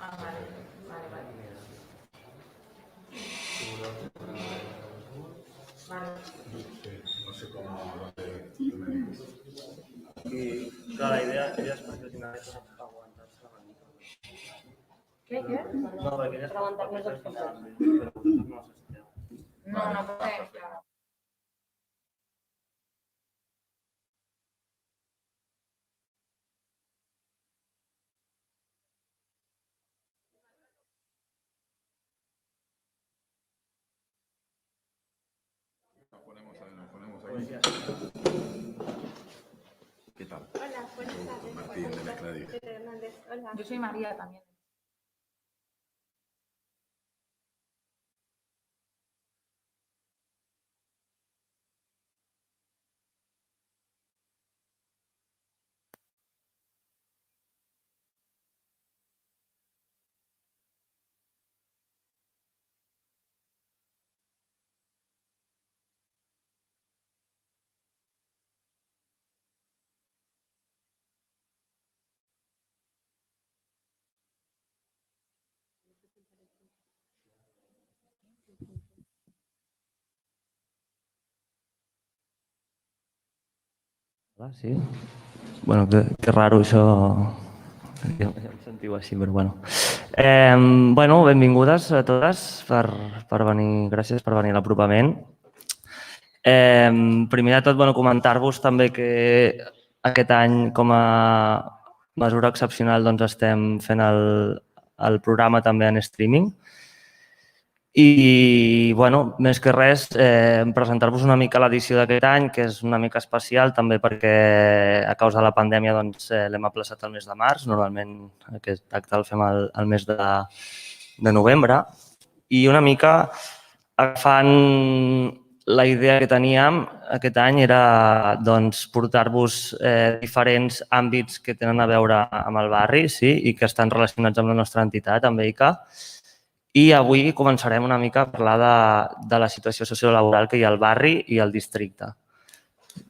No sé cómo I, clar, la idea és perquè al final és aguantar-se una mica. Què? No, perquè ella Aguantar-nos al els final, costats. però vosaltres no assisteu. No podem, clar. nos ponemos ahí. ¿Qué tal? Hola, buenas tardes. Martín, de Mezcladís. Hernández. Hola. Yo soy María también. Ah, sí? Bueno, que raro això. Ja em sentiu així, però bueno. Bueno, benvingudes a totes per venir. Gràcies per venir a l'apropament. Primer de tot, bueno, comentar-vos també que aquest any, com a mesura excepcional, doncs estem fent el programa també en streaming. I, bueno, més que res, presentar-vos una mica l'edició d'aquest any, que és una mica especial també perquè a causa de la pandèmia doncs, l'hem aplaçat al mes de març. Normalment aquest acte el fem al mes de novembre. I una mica agafant la idea que teníem aquest any era doncs, portar-vos diferents àmbits que tenen a veure amb el barri, sí, i que estan relacionats amb la nostra entitat, amb EICA. I avui començarem una mica a parlar de la situació sociolaboral que hi ha al barri i al districte.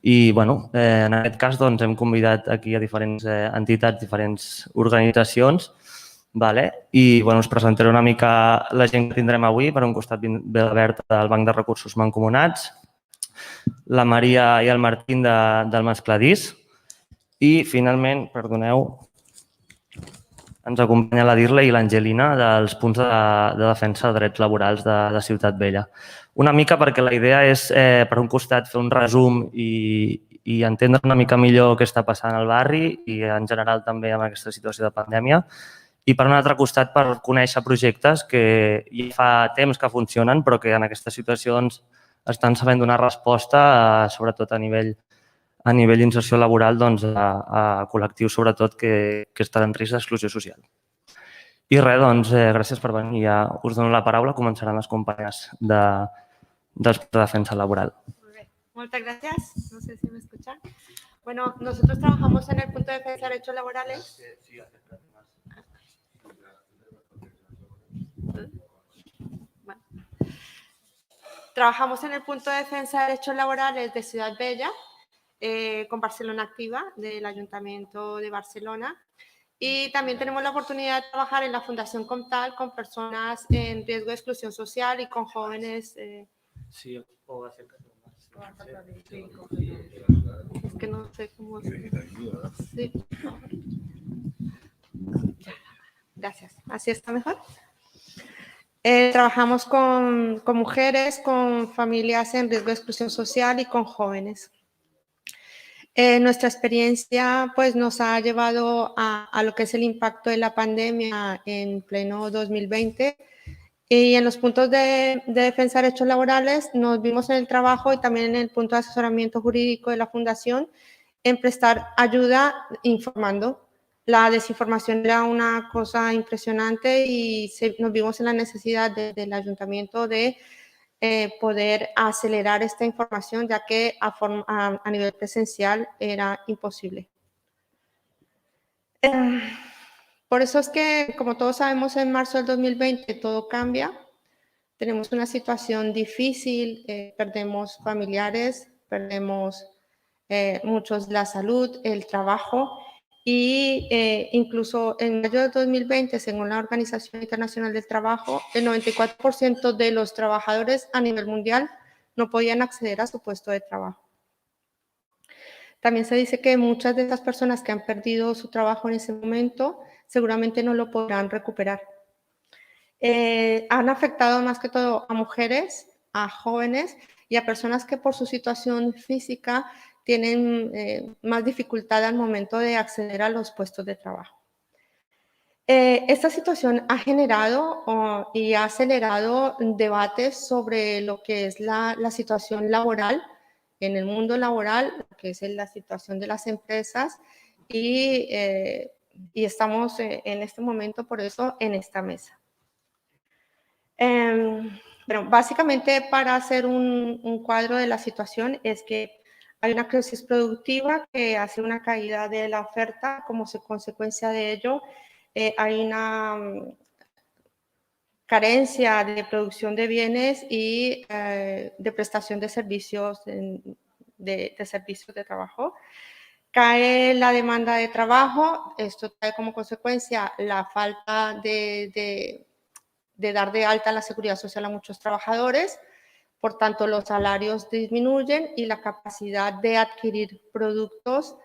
I, bueno, en aquest cas doncs, hem convidat aquí a diferents entitats, diferents organitzacions, i bueno, us presentaré una mica la gent que tindrem avui. Per un costat ve la Berta del Banc de Recursos Mancomunats, la Maria i el Martín del Mescladís i, finalment, perdoneu, ens acompanya la Dirla i l'Angelina dels punts de defensa de drets laborals de Ciutat Vella. Una mica perquè la idea és, per un costat, fer un resum i entendre una mica millor què està passant al barri i, en general, també amb aquesta situació de pandèmia. I, per un altre costat, per conèixer projectes que ja fa temps que funcionen, però que en aquesta situació doncs, estan sabent donar resposta, sobretot a nivell d'inserció laboral, doncs, a col·lectius, sobretot, que estan en risc d'exclusió social. I res, doncs, gràcies per venir. Ja us dono la paraula. Començaran les companyes de defensa laboral. Muy bien. Muchas gracias. No sé si me escuchan. Bueno, nosotros trabajamos en el punto de defensa de derechos laborales. Bueno. Trabajamos en el punto de defensa de derechos laborales de Ciudad Vella, con Barcelona Activa, del Ayuntamiento de Barcelona. Y también tenemos la oportunidad de trabajar en la Fundación Comtal con personas en riesgo de exclusión social y con jóvenes. Sí, o hacer que es que no sé cómo. Sí. Gracias. ¿Así está mejor? Trabajamos con mujeres, con familias en riesgo de exclusión social y con jóvenes. Nuestra experiencia pues, nos ha llevado a lo que es el impacto de la pandemia en pleno 2020 y en los puntos de defensa de derechos laborales nos vimos en el trabajo y también en el punto de asesoramiento jurídico de la Fundación en prestar ayuda informando. La desinformación era una cosa impresionante y nos vimos en la necesidad del ayuntamiento de poder acelerar esta información, ya que a nivel presencial era imposible. Por eso es que, como todos sabemos, en marzo del 2020 todo cambia. Tenemos una situación difícil, perdemos familiares, perdemos muchos la salud, el trabajo y incluso en mayo de 2020, según la Organización Internacional del Trabajo, el 94% de los trabajadores a nivel mundial no podían acceder a su puesto de trabajo. También se dice que muchas de estas personas que han perdido su trabajo en ese momento seguramente no lo podrán recuperar. Han afectado más que todo a mujeres, a jóvenes y a personas que por su situación física tienen más dificultad al momento de acceder a los puestos de trabajo. Esta situación ha generado y ha acelerado debates sobre lo que es la situación laboral en el mundo laboral, lo que es la situación de las empresas y estamos en este momento por eso en esta mesa. Bueno, básicamente para hacer un cuadro de la situación es que hay una crisis productiva que hace una caída de la oferta, como consecuencia de ello hay una carencia de producción de bienes y de prestación de servicios, de servicios de trabajo. Cae la demanda de trabajo, esto trae como consecuencia la falta de dar de alta la seguridad social a muchos trabajadores, por tanto los salarios disminuyen y la capacidad de adquirir productos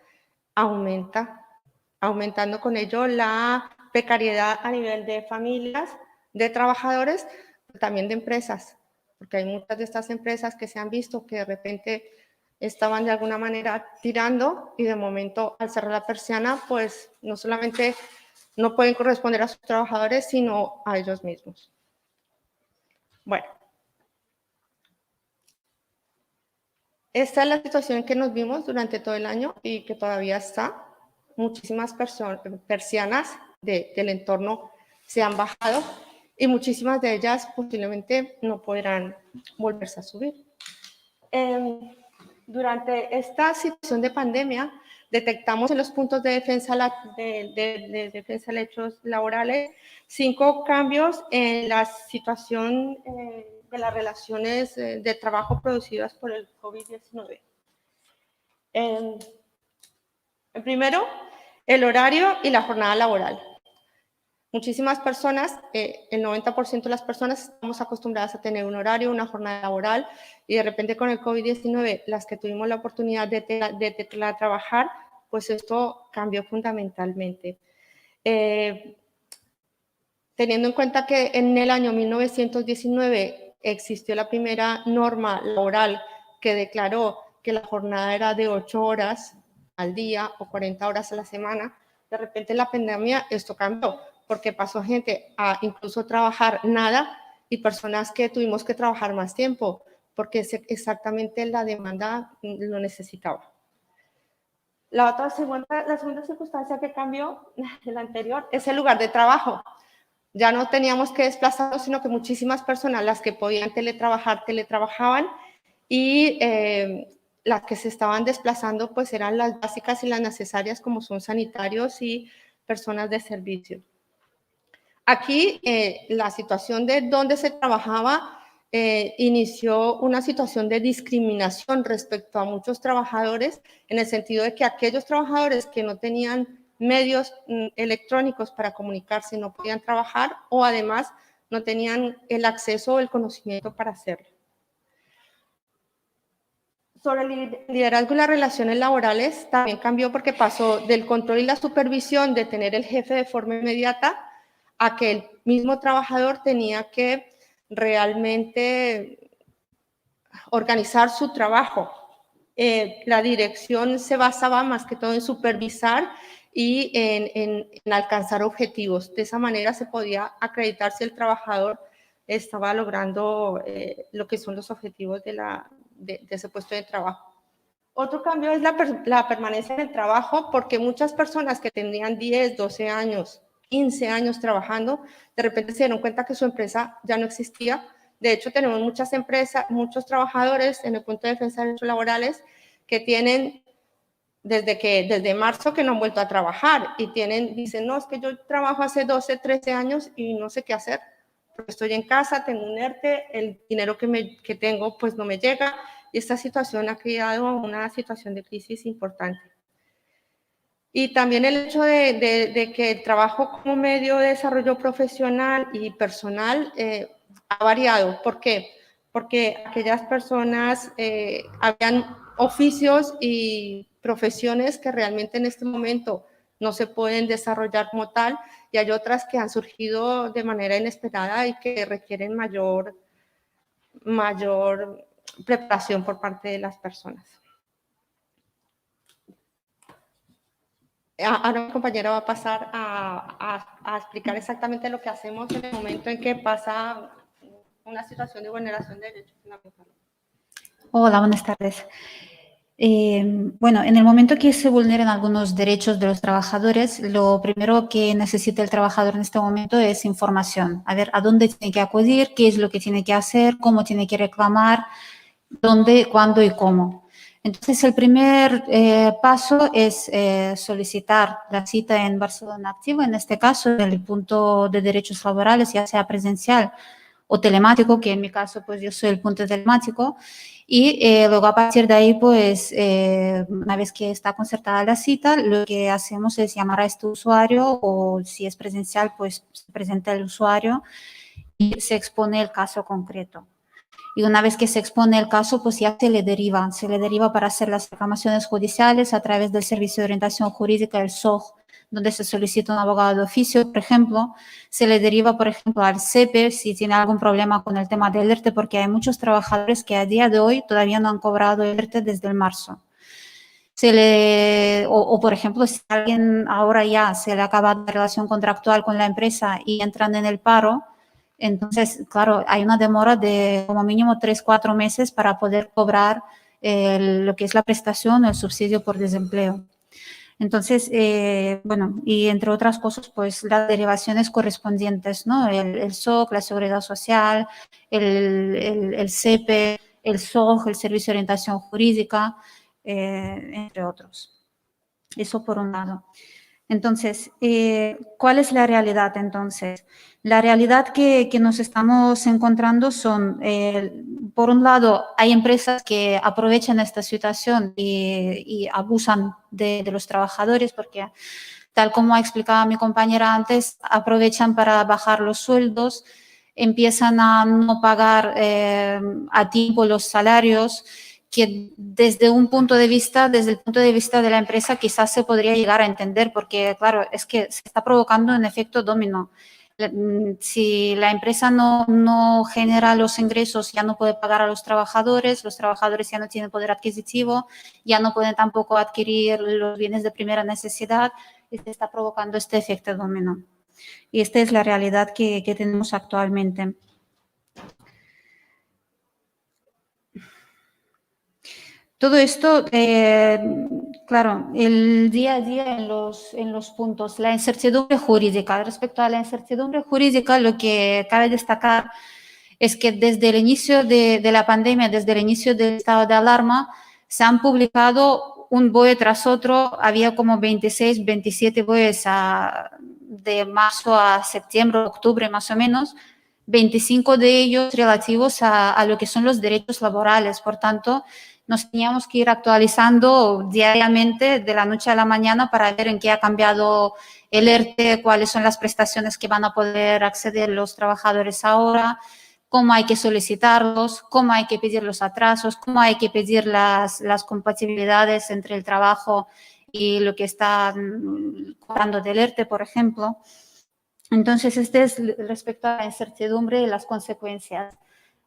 aumenta, aumentando con ello la precariedad a nivel de familias, de trabajadores, también de empresas, porque hay muchas de estas empresas que se han visto que de repente estaban de alguna manera tirando y de momento al cerrar la persiana, pues no solamente no pueden corresponder a sus trabajadores, sino a ellos mismos. Bueno, esta es la situación en que nos vimos durante todo el año y que todavía está. Muchísimas persianas del entorno se han bajado y muchísimas de ellas posiblemente no podrán volverse a subir. Durante esta situación de pandemia, detectamos en los puntos de defensa de derechos laborales 5 cambios en la situación de las relaciones de trabajo producidas por el COVID-19. El primero, el horario y la jornada laboral. Muchísimas personas, el 90% de las personas estamos acostumbradas a tener un horario, una jornada laboral y de repente con el COVID-19, las que tuvimos la oportunidad de teletrabajar, pues esto cambió fundamentalmente. Teniendo en cuenta que en el año 1919 existió la primera norma laboral que declaró que la jornada era de 8 horas al día o 40 horas a la semana, de repente en la pandemia esto cambió, porque pasó gente a incluso trabajar nada y personas que tuvimos que trabajar más tiempo, porque exactamente la demanda lo necesitaba. La segunda circunstancia que cambió de la anterior es el lugar de trabajo. Ya no teníamos que desplazarnos, sino que muchísimas personas, las que podían teletrabajar, teletrabajaban y las que se estaban desplazando pues eran las básicas y las necesarias como son sanitarios y personas de servicio. Aquí la situación de dónde se trabajaba inició una situación de discriminación respecto a muchos trabajadores en el sentido de que aquellos trabajadores que no tenían medios electrónicos para comunicarse no podían trabajar o además no tenían el acceso o el conocimiento para hacerlo. Sobre el liderazgo y las relaciones laborales también cambió porque pasó del control y la supervisión de tener el jefe de forma inmediata a que el mismo trabajador tenía que realmente organizar su trabajo. La dirección se basaba más que todo en supervisar y en alcanzar objetivos. De esa manera se podía acreditar si el trabajador estaba logrando lo que son los objetivos de ese puesto de trabajo. Otro cambio es la permanencia en el trabajo, porque muchas personas que tenían 10, 12 años, 15 años trabajando, de repente se dieron cuenta que su empresa ya no existía. De hecho, tenemos muchas empresas, muchos trabajadores en el punto de defensa de derechos laborales que tienen desde marzo que no han vuelto a trabajar y dicen, no, es que yo trabajo hace 12, 13 años y no sé qué hacer. Porque estoy en casa, tengo un ERTE, el dinero que tengo pues no me llega y esta situación ha creado una situación de crisis importante. Y también el hecho de que el trabajo como medio de desarrollo profesional y personal ha variado. ¿Por qué? Porque aquellas personas, habían oficios y profesiones que realmente en este momento no se pueden desarrollar como tal, y hay otras que han surgido de manera inesperada y que requieren mayor preparación por parte de las personas. Ahora mi compañera va a pasar a explicar exactamente lo que hacemos en el momento en que pasa una situación de vulneración de derechos fundamentales. Hola, buenas tardes. Bueno, en el momento que se vulneran algunos derechos de los trabajadores, lo primero que necesita el trabajador en este momento es información. A ver, a dónde tiene que acudir, qué es lo que tiene que hacer, cómo tiene que reclamar, dónde, cuándo y cómo. Entonces, el primer paso es solicitar la cita en Barcelona Activa, en este caso, en el punto de derechos laborales, ya sea presencial o telemático, que en mi caso, pues yo soy el punto telemático, y luego a partir de ahí, pues una vez que está concertada la cita, lo que hacemos es llamar a este usuario, o si es presencial, pues se presenta el usuario y se expone el caso concreto. Y una vez que se expone el caso, pues ya se le deriva para hacer las reclamaciones judiciales a través del Servicio de Orientación Jurídica, el SOJ, donde se solicita un abogado de oficio, por ejemplo. Se le deriva, por ejemplo, al SEPE si tiene algún problema con el tema del ERTE, porque hay muchos trabajadores que a día de hoy todavía no han cobrado el ERTE desde el marzo. Por ejemplo, si a alguien ahora ya se le acaba la relación contractual con la empresa y entran en el paro, entonces, claro, hay una demora de como mínimo 3-4 meses para poder cobrar lo que es la prestación o el subsidio por desempleo. Entonces, bueno, y entre otras cosas, pues las derivaciones correspondientes, ¿no? El SOC, la Seguridad Social, el SEPE, el SOJ, el Servicio de Orientación Jurídica, entre otros. Eso por un lado. Entonces, ¿cuál es la realidad entonces? La realidad que nos estamos encontrando son, por un lado, hay empresas que aprovechan esta situación y abusan de los trabajadores porque, tal como ha explicado mi compañera antes, aprovechan para bajar los sueldos, empiezan a no pagar a tiempo los salarios, que desde el punto de vista de la empresa quizás se podría llegar a entender, porque claro, es que se está provocando un efecto dominó. Si la empresa no genera los ingresos, ya no puede pagar a los trabajadores ya no tienen poder adquisitivo, ya no pueden tampoco adquirir los bienes de primera necesidad, y se está provocando este efecto dominó. Y esta es la realidad que tenemos actualmente. Todo esto, claro, el día a día en los puntos, la incertidumbre jurídica. Respecto a la incertidumbre jurídica, lo que cabe destacar es que desde el inicio de la pandemia, desde el inicio del estado de alarma, se han publicado un BOE tras otro. Había como 26, 27 BOEs de marzo a septiembre, octubre más o menos, 25 de ellos relativos a lo que son los derechos laborales. Por tanto, nos teníamos que ir actualizando diariamente de la noche a la mañana para ver en qué ha cambiado el ERTE, cuáles son las prestaciones que van a poder acceder los trabajadores ahora, cómo hay que solicitarlos, cómo hay que pedir los atrasos, cómo hay que pedir las compatibilidades entre el trabajo y lo que están cobrando del ERTE, por ejemplo. Entonces, este es respecto a la incertidumbre y las consecuencias.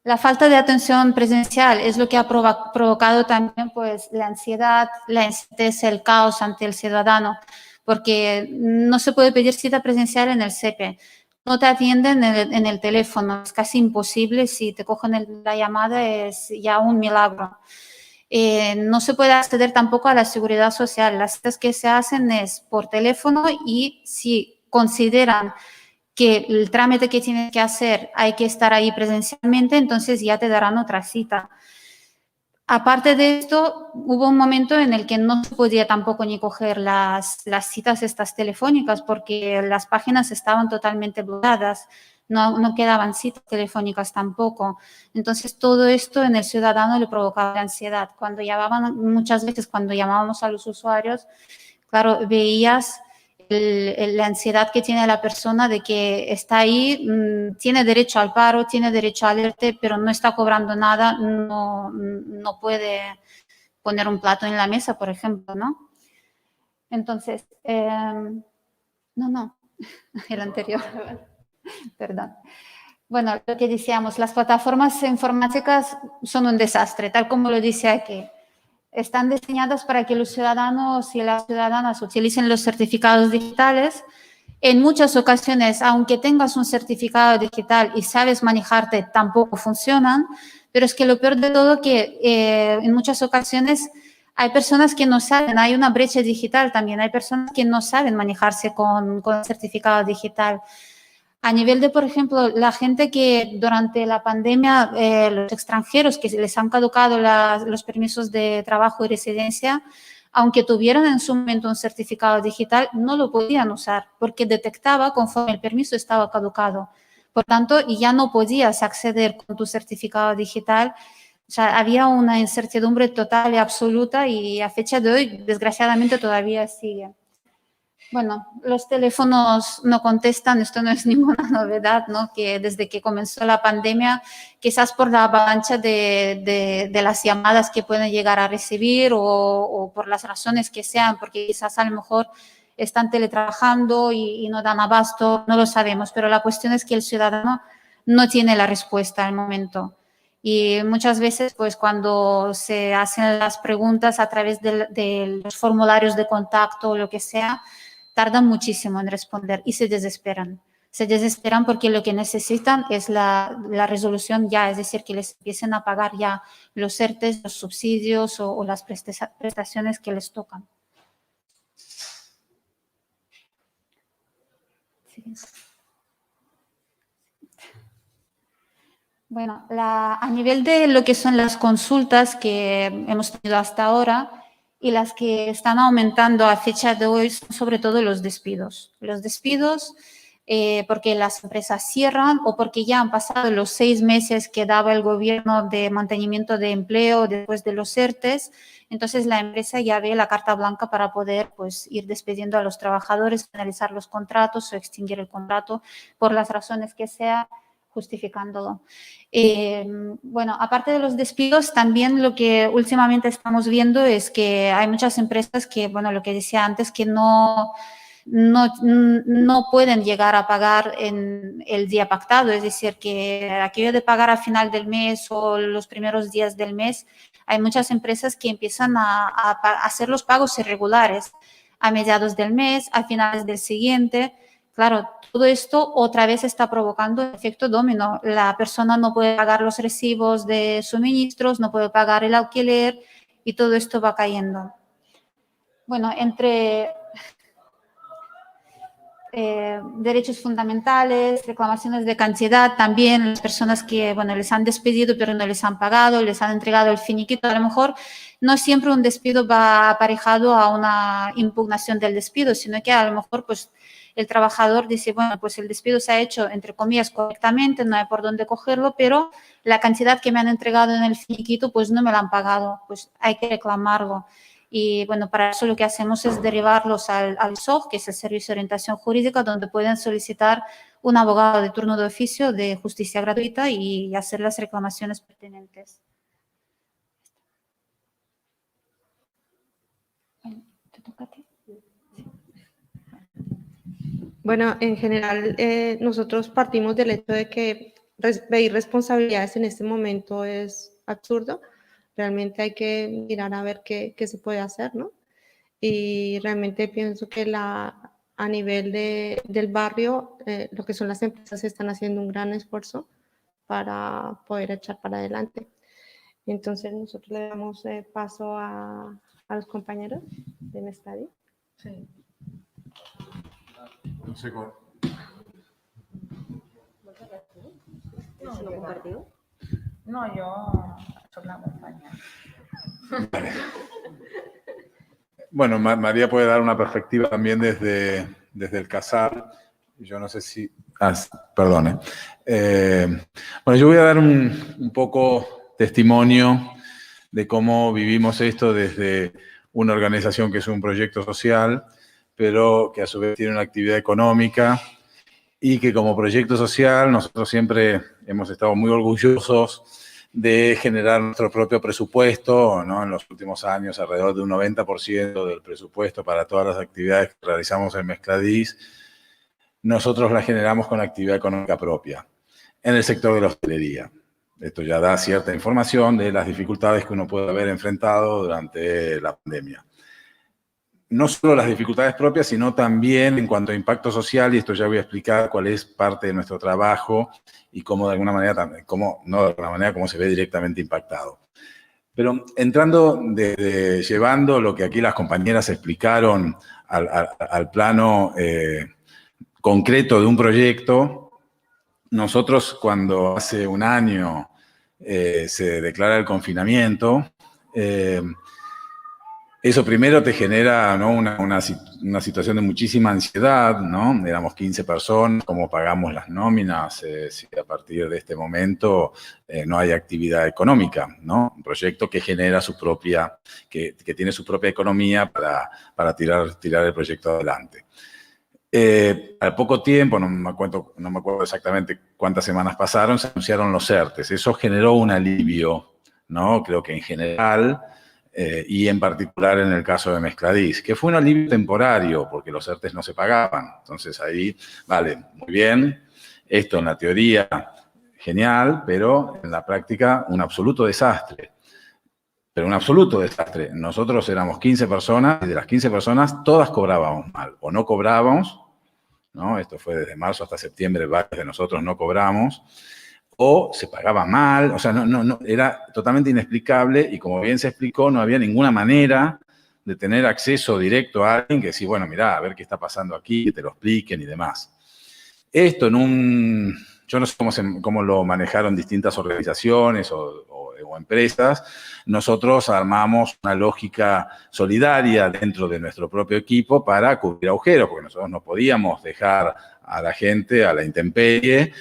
La falta de atención presencial es lo que ha provocado también pues, la ansiedad, la incerteza, el caos ante el ciudadano, porque no se puede pedir cita presencial en el SEPE. No te atienden en el teléfono, es casi imposible. Si te cogen la llamada es ya un milagro. No se puede acceder tampoco a la seguridad social. Las citas que se hacen es por teléfono, y si consideran que el trámite que tienes que hacer hay que estar ahí presencialmente, entonces ya te darán otra cita. Aparte de esto, hubo un momento en el que no se podía tampoco ni coger las citas estas telefónicas, porque las páginas estaban totalmente bloqueadas, no quedaban citas telefónicas tampoco. Entonces, todo esto en el ciudadano le provocaba ansiedad. Muchas veces cuando llamábamos a los usuarios, claro, veías la ansiedad que tiene la persona de que está ahí, tiene derecho al paro, tiene derecho al ERTE, pero no está cobrando nada, no puede poner un plato en la mesa, por ejemplo, ¿no? Entonces, no, el anterior, perdón. Bueno, lo que decíamos, las plataformas informáticas son un desastre, tal como lo dice aquí. Están diseñadas para que los ciudadanos y las ciudadanas utilicen los certificados digitales. En muchas ocasiones, aunque tengas un certificado digital y sabes manejarte, tampoco funcionan. Pero es que lo peor de todo que en muchas ocasiones hay personas que no saben, hay una brecha digital también, hay personas que no saben manejarse con el certificado digital. A nivel de, por ejemplo, la gente que durante la pandemia, los extranjeros que les han caducado los permisos de trabajo y residencia, aunque tuvieran en su momento un certificado digital, no lo podían usar porque detectaba conforme el permiso estaba caducado. Por tanto, ya no podías acceder con tu certificado digital. O sea, había una incertidumbre total y absoluta y a fecha de hoy, desgraciadamente, todavía sigue. Bueno, los teléfonos no contestan, esto no es ninguna novedad, ¿no? Que desde que comenzó la pandemia, quizás por la avalancha de las llamadas que pueden llegar a recibir o por las razones que sean, porque quizás a lo mejor están teletrabajando y no dan abasto, no lo sabemos, pero la cuestión es que el ciudadano no tiene la respuesta al momento. Y muchas veces, pues cuando se hacen las preguntas a través de los formularios de contacto o lo que sea, tardan muchísimo en responder y se desesperan. Se desesperan porque lo que necesitan es la resolución ya, es decir, que les empiecen a pagar ya los ERTES, los subsidios o las prestaciones que les tocan. Sí. Bueno, a nivel de lo que son las consultas que hemos tenido hasta ahora, y las que están aumentando a fecha de hoy son sobre todo los despidos. Los despidos porque las empresas cierran o porque ya han pasado los 6 meses que daba el gobierno de mantenimiento de empleo después de los ERTES. Entonces, la empresa ya ve la carta blanca para poder pues, ir despidiendo a los trabajadores, finalizar los contratos o extinguir el contrato por las razones que sea, justificándolo. Bueno, aparte de los despidos, también lo que últimamente estamos viendo es que hay muchas empresas que, bueno, lo que decía antes, que no pueden llegar a pagar en el día pactado, es decir, que aquello de pagar a final del mes o los primeros días del mes, hay muchas empresas que empiezan a hacer los pagos irregulares a mediados del mes, a finales del siguiente. Claro, todo esto otra vez está provocando efecto dominó. La persona no puede pagar los recibos de suministros, no puede pagar el alquiler y todo esto va cayendo. Bueno, entre derechos fundamentales, reclamaciones de cantidad, también las personas que, bueno, les han despedido pero no les han pagado, les han entregado el finiquito, a lo mejor no siempre un despido va aparejado a una impugnación del despido, sino que a lo mejor, pues, el trabajador dice, bueno, pues el despido se ha hecho, entre comillas, correctamente, no hay por dónde cogerlo, pero la cantidad que me han entregado en el finiquito, pues no me la han pagado, pues hay que reclamarlo. Y bueno, para eso lo que hacemos es derivarlos al SOJ, que es el Servicio de Orientación Jurídica, donde pueden solicitar un abogado de turno de oficio de justicia gratuita y hacer las reclamaciones pertinentes. Bueno, ¿te toca a ti? Bueno, en general, nosotros partimos del hecho de que pedir responsabilidades en este momento es absurdo. Realmente hay que mirar a ver qué se puede hacer, ¿no? Y realmente pienso que a nivel del barrio, lo que son las empresas están haciendo un gran esfuerzo para poder echar para adelante. Entonces, nosotros le damos paso a los compañeros de Mestadi. Sí. No sé cómo. No, ¿lo compartiu? No, yo soy la compañera. Vale. Bueno, María puede dar una perspectiva también desde el CASAR. Yo no sé si... perdone. Bueno, yo voy a dar un poco testimonio de cómo vivimos esto desde una organización que es un proyecto social, pero que a su vez tiene una actividad económica y que como proyecto social nosotros siempre hemos estado muy orgullosos de generar nuestro propio presupuesto, ¿no? En los últimos años, alrededor de un 90% del presupuesto para todas las actividades que realizamos en Mezcladís, nosotros las generamos con actividad económica propia en el sector de la hostelería. Esto ya da cierta información de las dificultades que uno puede haber enfrentado durante la pandemia. No solo las dificultades propias, sino también en cuanto a impacto social, y esto ya voy a explicar cuál es parte de nuestro trabajo y cómo de alguna manera, no de alguna manera, cómo se ve directamente impactado. Pero entrando, llevando lo que aquí las compañeras explicaron al plano concreto de un proyecto, nosotros cuando hace un año se declara el confinamiento, eso primero te genera, ¿no? una situación de muchísima ansiedad, ¿no? Éramos 15 personas, ¿cómo pagamos las nóminas? Si a partir de este momento no hay actividad económica, ¿no? Un proyecto que genera su propia, que tiene su propia economía para tirar el proyecto adelante. Al poco tiempo, no me acuerdo exactamente cuántas semanas pasaron, se anunciaron los ERTES. Eso generó un alivio, ¿no? Creo que en general, y en particular en el caso de Mezcladís, que fue un alivio temporario, porque los ERTES no se pagaban. Entonces ahí, vale, muy bien, esto en la teoría, genial, pero en la práctica un absoluto desastre. Pero un absoluto desastre. Nosotros éramos 15 personas, y de las 15 personas, todas cobrábamos mal, o no cobrábamos, ¿no? Esto fue desde marzo hasta septiembre, varios de nosotros no cobramos, o se pagaba mal, o sea, no, era totalmente inexplicable y como bien se explicó, no había ninguna manera de tener acceso directo a alguien que decía, bueno, mirá, a ver qué está pasando aquí, que te lo expliquen y demás. Esto yo no sé cómo lo manejaron distintas organizaciones o empresas. Nosotros armamos una lógica solidaria dentro de nuestro propio equipo para cubrir agujeros, porque nosotros no podíamos dejar a la gente a la intemperie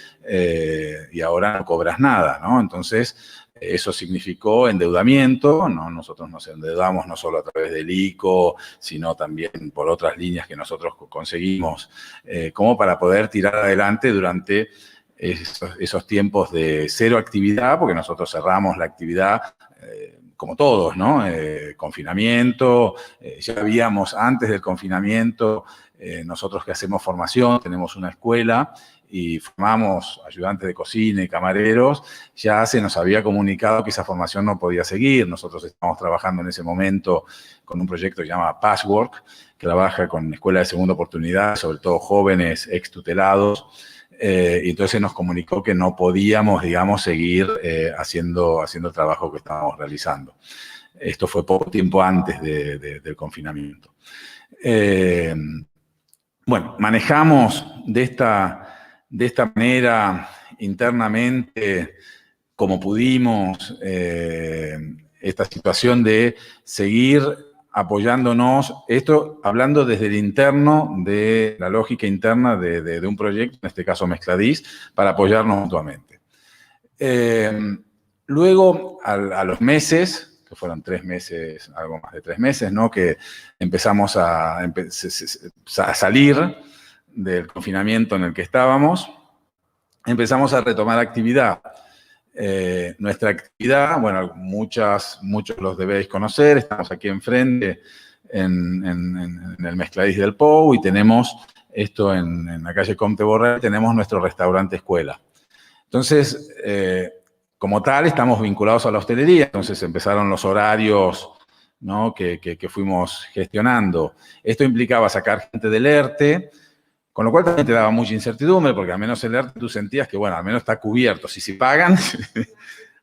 y ahora no cobras nada, ¿no? Entonces, eso significó endeudamiento, ¿no? Nosotros nos endeudamos no solo a través del ICO, sino también por otras líneas que nosotros conseguimos, como para poder tirar adelante durante esos tiempos de cero actividad, porque nosotros cerramos la actividad como todos, ¿no? Confinamiento, ya habíamos antes del confinamiento, nosotros que hacemos formación, tenemos una escuela y formamos ayudantes de cocina y camareros, ya se nos había comunicado que esa formación no podía seguir. Nosotros estamos trabajando en ese momento con un proyecto que se llama Patchwork, que trabaja con escuela de segunda oportunidad, sobre todo jóvenes extutelados, y entonces nos comunicó que no podíamos, digamos, seguir haciendo el trabajo que estábamos realizando. Esto fue poco tiempo antes del confinamiento. Bueno, manejamos de esta manera internamente, como pudimos, esta situación de seguir apoyándonos, esto hablando desde el interno, de la lógica interna de un proyecto, en este caso Mezcladís, para apoyarnos mutuamente. Luego, a los meses, que fueron 3 meses, algo más de 3 meses, ¿no? Que empezamos a salir del confinamiento en el que estábamos, empezamos a retomar actividad. Nuestra actividad, bueno, muchos los debéis conocer, estamos aquí enfrente en el Mezcladís del Pou y tenemos esto en la calle Comte Borrell, tenemos nuestro restaurante escuela. Entonces, como tal, estamos vinculados a la hostelería, entonces empezaron los horarios, ¿no? que fuimos gestionando. Esto implicaba sacar gente del ERTE, con lo cual también te daba mucha incertidumbre, porque al menos el ERTE tú sentías que, bueno, al menos está cubierto. Si pagan,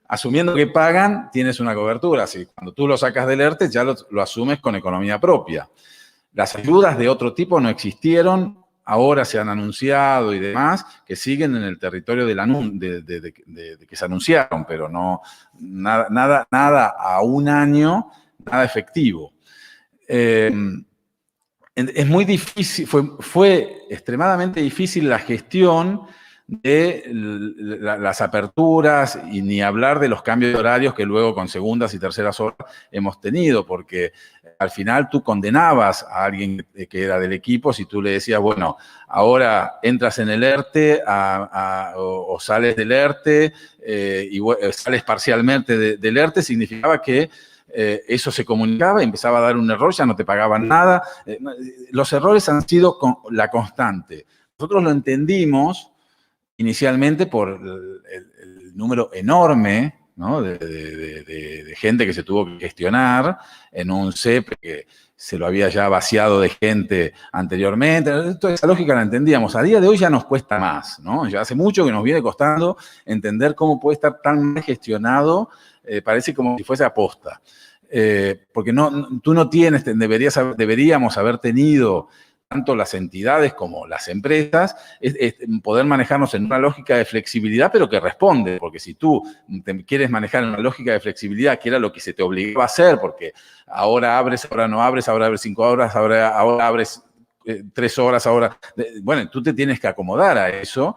asumiendo que pagan, tienes una cobertura. Si cuando tú lo sacas del ERTE, ya lo asumes con economía propia. Las ayudas de otro tipo no existieron, ahora se han anunciado y demás, que siguen en el territorio de que se anunciaron, pero no nada a un año, nada efectivo. Es muy difícil, fue extremadamente difícil la gestión de las aperturas y ni hablar de los cambios de horarios que luego con segundas y terceras horas hemos tenido, porque al final tú condenabas a alguien que era del equipo si tú le decías, bueno, ahora entras en el ERTE o sales del ERTE y sales parcialmente del ERTE, significaba que eso se comunicaba, empezaba a dar un error, ya no te pagaban nada. Los errores han sido la constante. Nosotros lo entendimos inicialmente por el número enorme, ¿no?, de gente que se tuvo que gestionar en un CEP que se lo había ya vaciado de gente anteriormente. Toda esa lógica la entendíamos. A día de hoy ya nos cuesta más, ¿no? Ya hace mucho que nos viene costando entender cómo puede estar tan mal gestionado, parece como si fuese aposta. Porque tú no tienes, deberíamos haber tenido, tanto las entidades como las empresas, poder manejarnos en una lógica de flexibilidad, pero que responde. Porque si tú te quieres manejar en una lógica de flexibilidad, que era lo que se te obligaba a hacer, porque ahora abres, ahora no abres, ahora abres 5 horas, ahora abres 3 horas, ahora... Bueno, tú te tienes que acomodar a eso,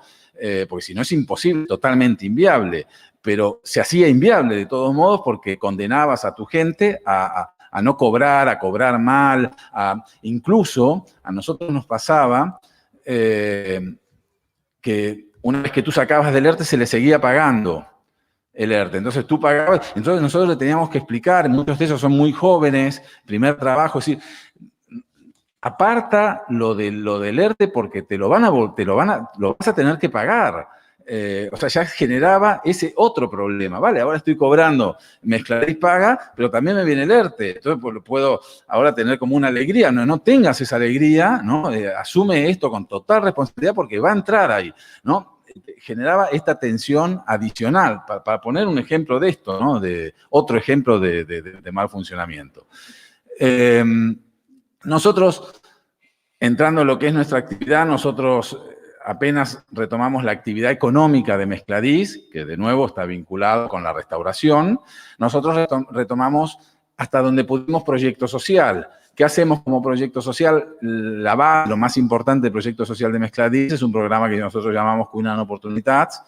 porque si no es imposible, totalmente inviable. Pero se hacía inviable de todos modos porque condenabas a tu gente a no cobrar, a cobrar mal, incluso a nosotros nos pasaba que una vez que tú sacabas del ERTE se le seguía pagando el ERTE. Entonces tú pagabas, entonces nosotros le teníamos que explicar, muchos de ellos son muy jóvenes, primer trabajo, es decir, aparta lo del ERTE porque lo vas a tener que pagar. O sea, ya generaba ese otro problema, ¿vale? Ahora estoy cobrando Mezcladís paga, pero también me viene el ERTE. Entonces, pues, puedo ahora tener como una alegría. No tengas esa alegría, ¿no? Asume esto con total responsabilidad porque va a entrar ahí, ¿no? Generaba esta tensión adicional, para poner un ejemplo de esto, ¿no? Otro ejemplo de mal funcionamiento. Nosotros, entrando en lo que es nuestra actividad, nosotros apenas retomamos la actividad económica de Mezcladís, que de nuevo está vinculado con la restauración. Nosotros retomamos hasta donde pudimos proyecto social. ¿Qué hacemos como proyecto social? Lo más importante del proyecto social de Mezcladís es un programa que nosotros llamamos Cuinant Oportunitats,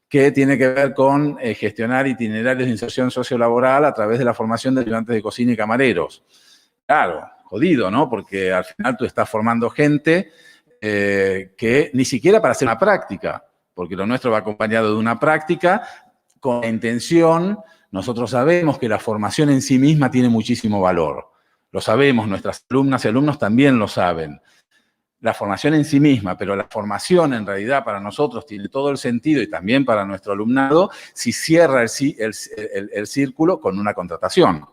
que tiene que ver con gestionar itinerarios de inserción sociolaboral a través de la formación de ayudantes de cocina y camareros. Claro, jodido, ¿no? Porque al final tú estás formando gente que ni siquiera para hacer una práctica, porque lo nuestro va acompañado de una práctica con la intención. Nosotros sabemos que la formación en sí misma tiene muchísimo valor. Lo sabemos, nuestras alumnas y alumnos también lo saben. La formación en sí misma, pero la formación en realidad para nosotros tiene todo el sentido y también para nuestro alumnado si cierra el círculo con una contratación.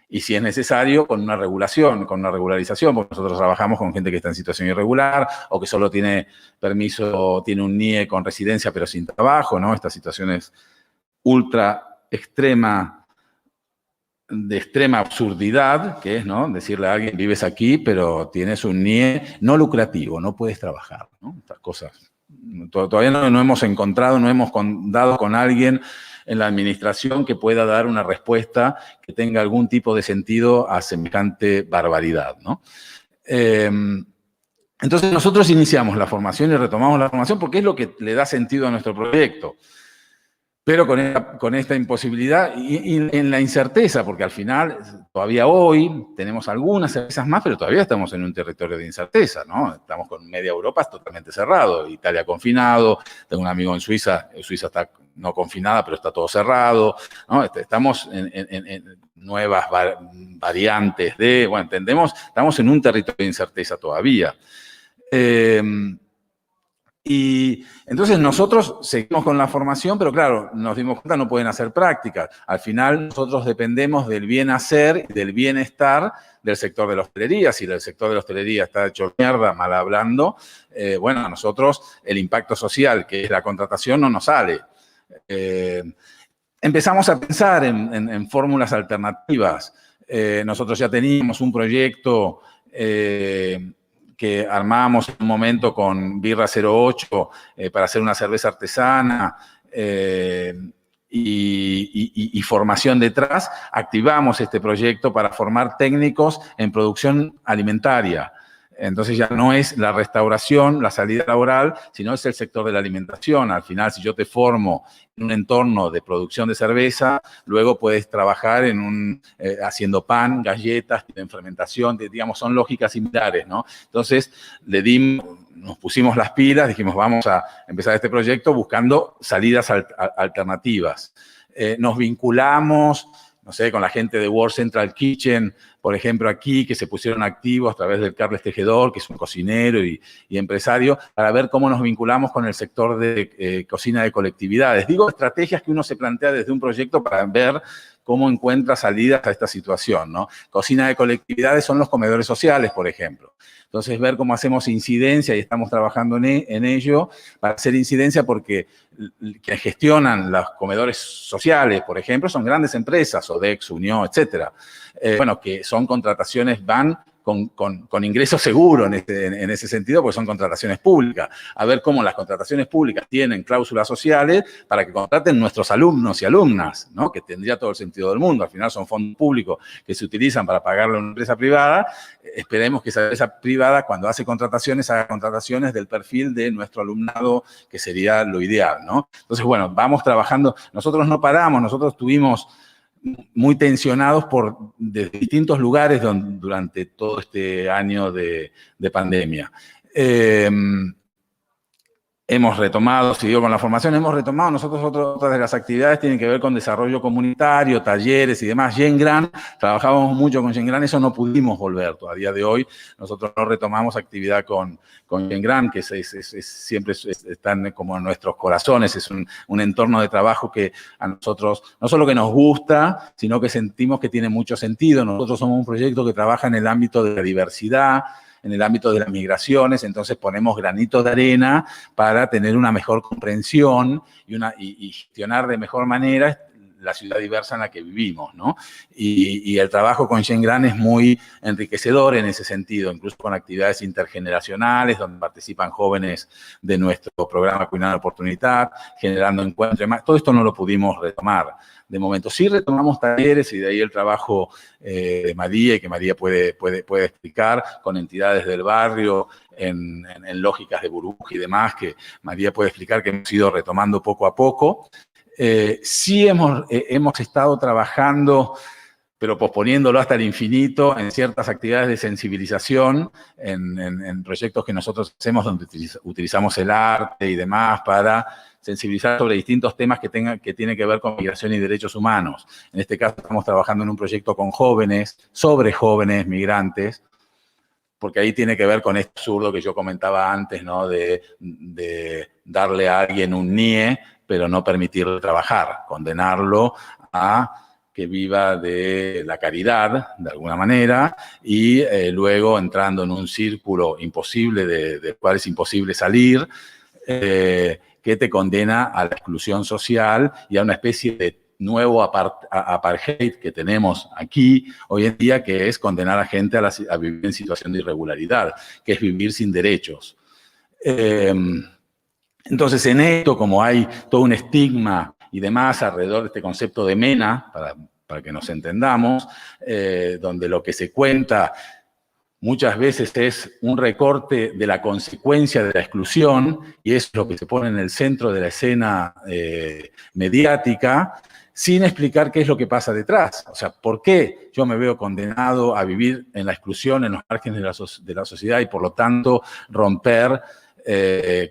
Y si es necesario, con una regulación, con una regularización, porque nosotros trabajamos con gente que está en situación irregular o que solo tiene permiso, tiene un NIE con residencia pero sin trabajo, ¿no? Estas situaciones de extrema absurdidad, que es, ¿no?, decirle a alguien, vives aquí, pero tienes un NIE no lucrativo, no puedes trabajar, ¿no? Estas cosas. Todavía no hemos encontrado, no hemos dado con alguien en la administración que pueda dar una respuesta que tenga algún tipo de sentido a semejante barbaridad, ¿no? Entonces nosotros iniciamos la formación y retomamos la formación porque es lo que le da sentido a nuestro proyecto. Pero con esta imposibilidad y en la incerteza, porque al final, todavía hoy, tenemos algunas certezas más, pero todavía estamos en un territorio de incerteza, ¿no? Estamos con media Europa totalmente cerrado, Italia confinado, tengo un amigo en Suiza está no confinada, pero está todo cerrado, ¿no? Estamos en nuevas variantes bueno, estamos en un territorio de incerteza todavía. Y entonces nosotros seguimos con la formación, pero claro, nos dimos cuenta, no pueden hacer prácticas. Al final nosotros dependemos del bien hacer y del bienestar del sector de la hostelería. Si el sector de la hostelería está hecho mierda, mal hablando, bueno, a nosotros el impacto social, que es la contratación, no nos sale. Empezamos a pensar en fórmulas alternativas. Nosotros ya teníamos un proyecto que armábamos en un momento con Birra 08 para hacer una cerveza artesana y formación detrás. Activamos este proyecto para formar técnicos en producción alimentaria. Entonces ya no es la restauración, la salida laboral, sino es el sector de la alimentación. Al final, si yo te formo en un entorno de producción de cerveza, luego puedes trabajar en haciendo pan, galletas, en fermentación, digamos, son lógicas similares, ¿no? Entonces, nos pusimos las pilas, dijimos, vamos a empezar este proyecto buscando salidas alternativas. Nos vinculamos, no sé, con la gente de World Central Kitchen, por ejemplo, aquí, que se pusieron activos a través del Carles Tejedor, que es un cocinero y empresario, para ver cómo nos vinculamos con el sector de cocina de colectividades. Digo, estrategias que uno se plantea desde un proyecto para ver cómo encuentra salidas a esta situación, ¿no? Cocina de colectividades son los comedores sociales, por ejemplo. Entonces, ver cómo hacemos incidencia, y estamos trabajando en ello, para hacer incidencia porque quienes gestionan los comedores sociales, por ejemplo, son grandes empresas, Odex, Unión, etcétera. Bueno, que son contrataciones, van con ingreso seguro en ese sentido, porque son contrataciones públicas. A ver cómo las contrataciones públicas tienen cláusulas sociales para que contraten nuestros alumnos y alumnas, ¿no? Que tendría todo el sentido del mundo. Al final son fondos públicos que se utilizan para pagarle a una empresa privada. Esperemos que esa empresa privada, cuando hace contrataciones, haga contrataciones del perfil de nuestro alumnado, que sería lo ideal, ¿no? Entonces, bueno, vamos trabajando. Nosotros no paramos, nosotros estuvimos muy tensionados desde distintos lugares durante todo este año de pandemia. Hemos retomado, siguió con la formación, nosotros otras de las actividades tienen que ver con desarrollo comunitario, talleres y demás. Gengran, trabajábamos mucho con Gengran, eso no pudimos volver. Todavía de hoy nosotros no retomamos actividad con Gengran, que siempre están como en nuestros corazones, es un entorno de trabajo que a nosotros no solo que nos gusta, sino que sentimos que tiene mucho sentido. Nosotros somos un proyecto que trabaja en el ámbito de la diversidad, en el ámbito de las migraciones, entonces ponemos granitos de arena para tener una mejor comprensión y gestionar de mejor manera la ciudad diversa en la que vivimos, ¿no? Y el trabajo con Gengran es muy enriquecedor en ese sentido, incluso con actividades intergeneracionales, donde participan jóvenes de nuestro programa Cuidar la Oportunidad, generando encuentros. Todo esto no lo pudimos retomar de momento. Sí retomamos talleres, y de ahí el trabajo de María, y que María puede explicar, con entidades del barrio, en lógicas de burbuja y demás, que María puede explicar, que hemos ido retomando poco a poco. Sí hemos estado trabajando, pero posponiéndolo hasta el infinito, en ciertas actividades de sensibilización, en proyectos que nosotros hacemos donde utilizamos el arte y demás para sensibilizar sobre distintos temas que tienen que ver con migración y derechos humanos. En este caso estamos trabajando en un proyecto con jóvenes, sobre jóvenes migrantes, porque ahí tiene que ver con este absurdo que yo comentaba antes, ¿no? De darle a alguien un NIE, pero no permitirle trabajar, condenarlo a que viva de la caridad, de alguna manera, y luego entrando en un círculo imposible, del cual es imposible salir, que te condena a la exclusión social y a una especie de nuevo apartheid que tenemos aquí hoy en día, que es condenar a gente a vivir en situación de irregularidad, que es vivir sin derechos. Entonces, en esto, como hay todo un estigma y demás alrededor de este concepto de MENA, para que nos entendamos, donde lo que se cuenta muchas veces es un recorte de la consecuencia de la exclusión, y es lo que se pone en el centro de la escena mediática, sin explicar qué es lo que pasa detrás. O sea, ¿por qué yo me veo condenado a vivir en la exclusión, en los márgenes de la sociedad, y por lo tanto romper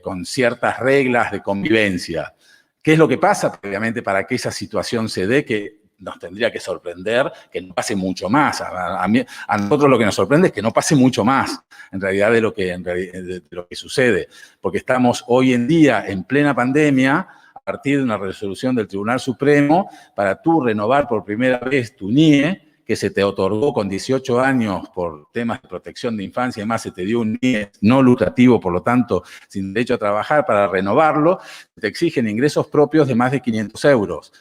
con ciertas reglas de convivencia? ¿Qué es lo que pasa previamente para que esa situación se dé, que nos tendría que sorprender que no pase mucho más? A nosotros lo que nos sorprende es que no pase mucho más, en realidad, de lo que sucede. Porque estamos hoy en día en plena pandemia, a partir de una resolución del Tribunal Supremo, para tú renovar por primera vez tu NIE, que se te otorgó con 18 años por temas de protección de infancia y demás, se te dio un NIE no lucrativo, por lo tanto, sin derecho a trabajar. Para renovarlo, te exigen ingresos propios de más de 500 euros.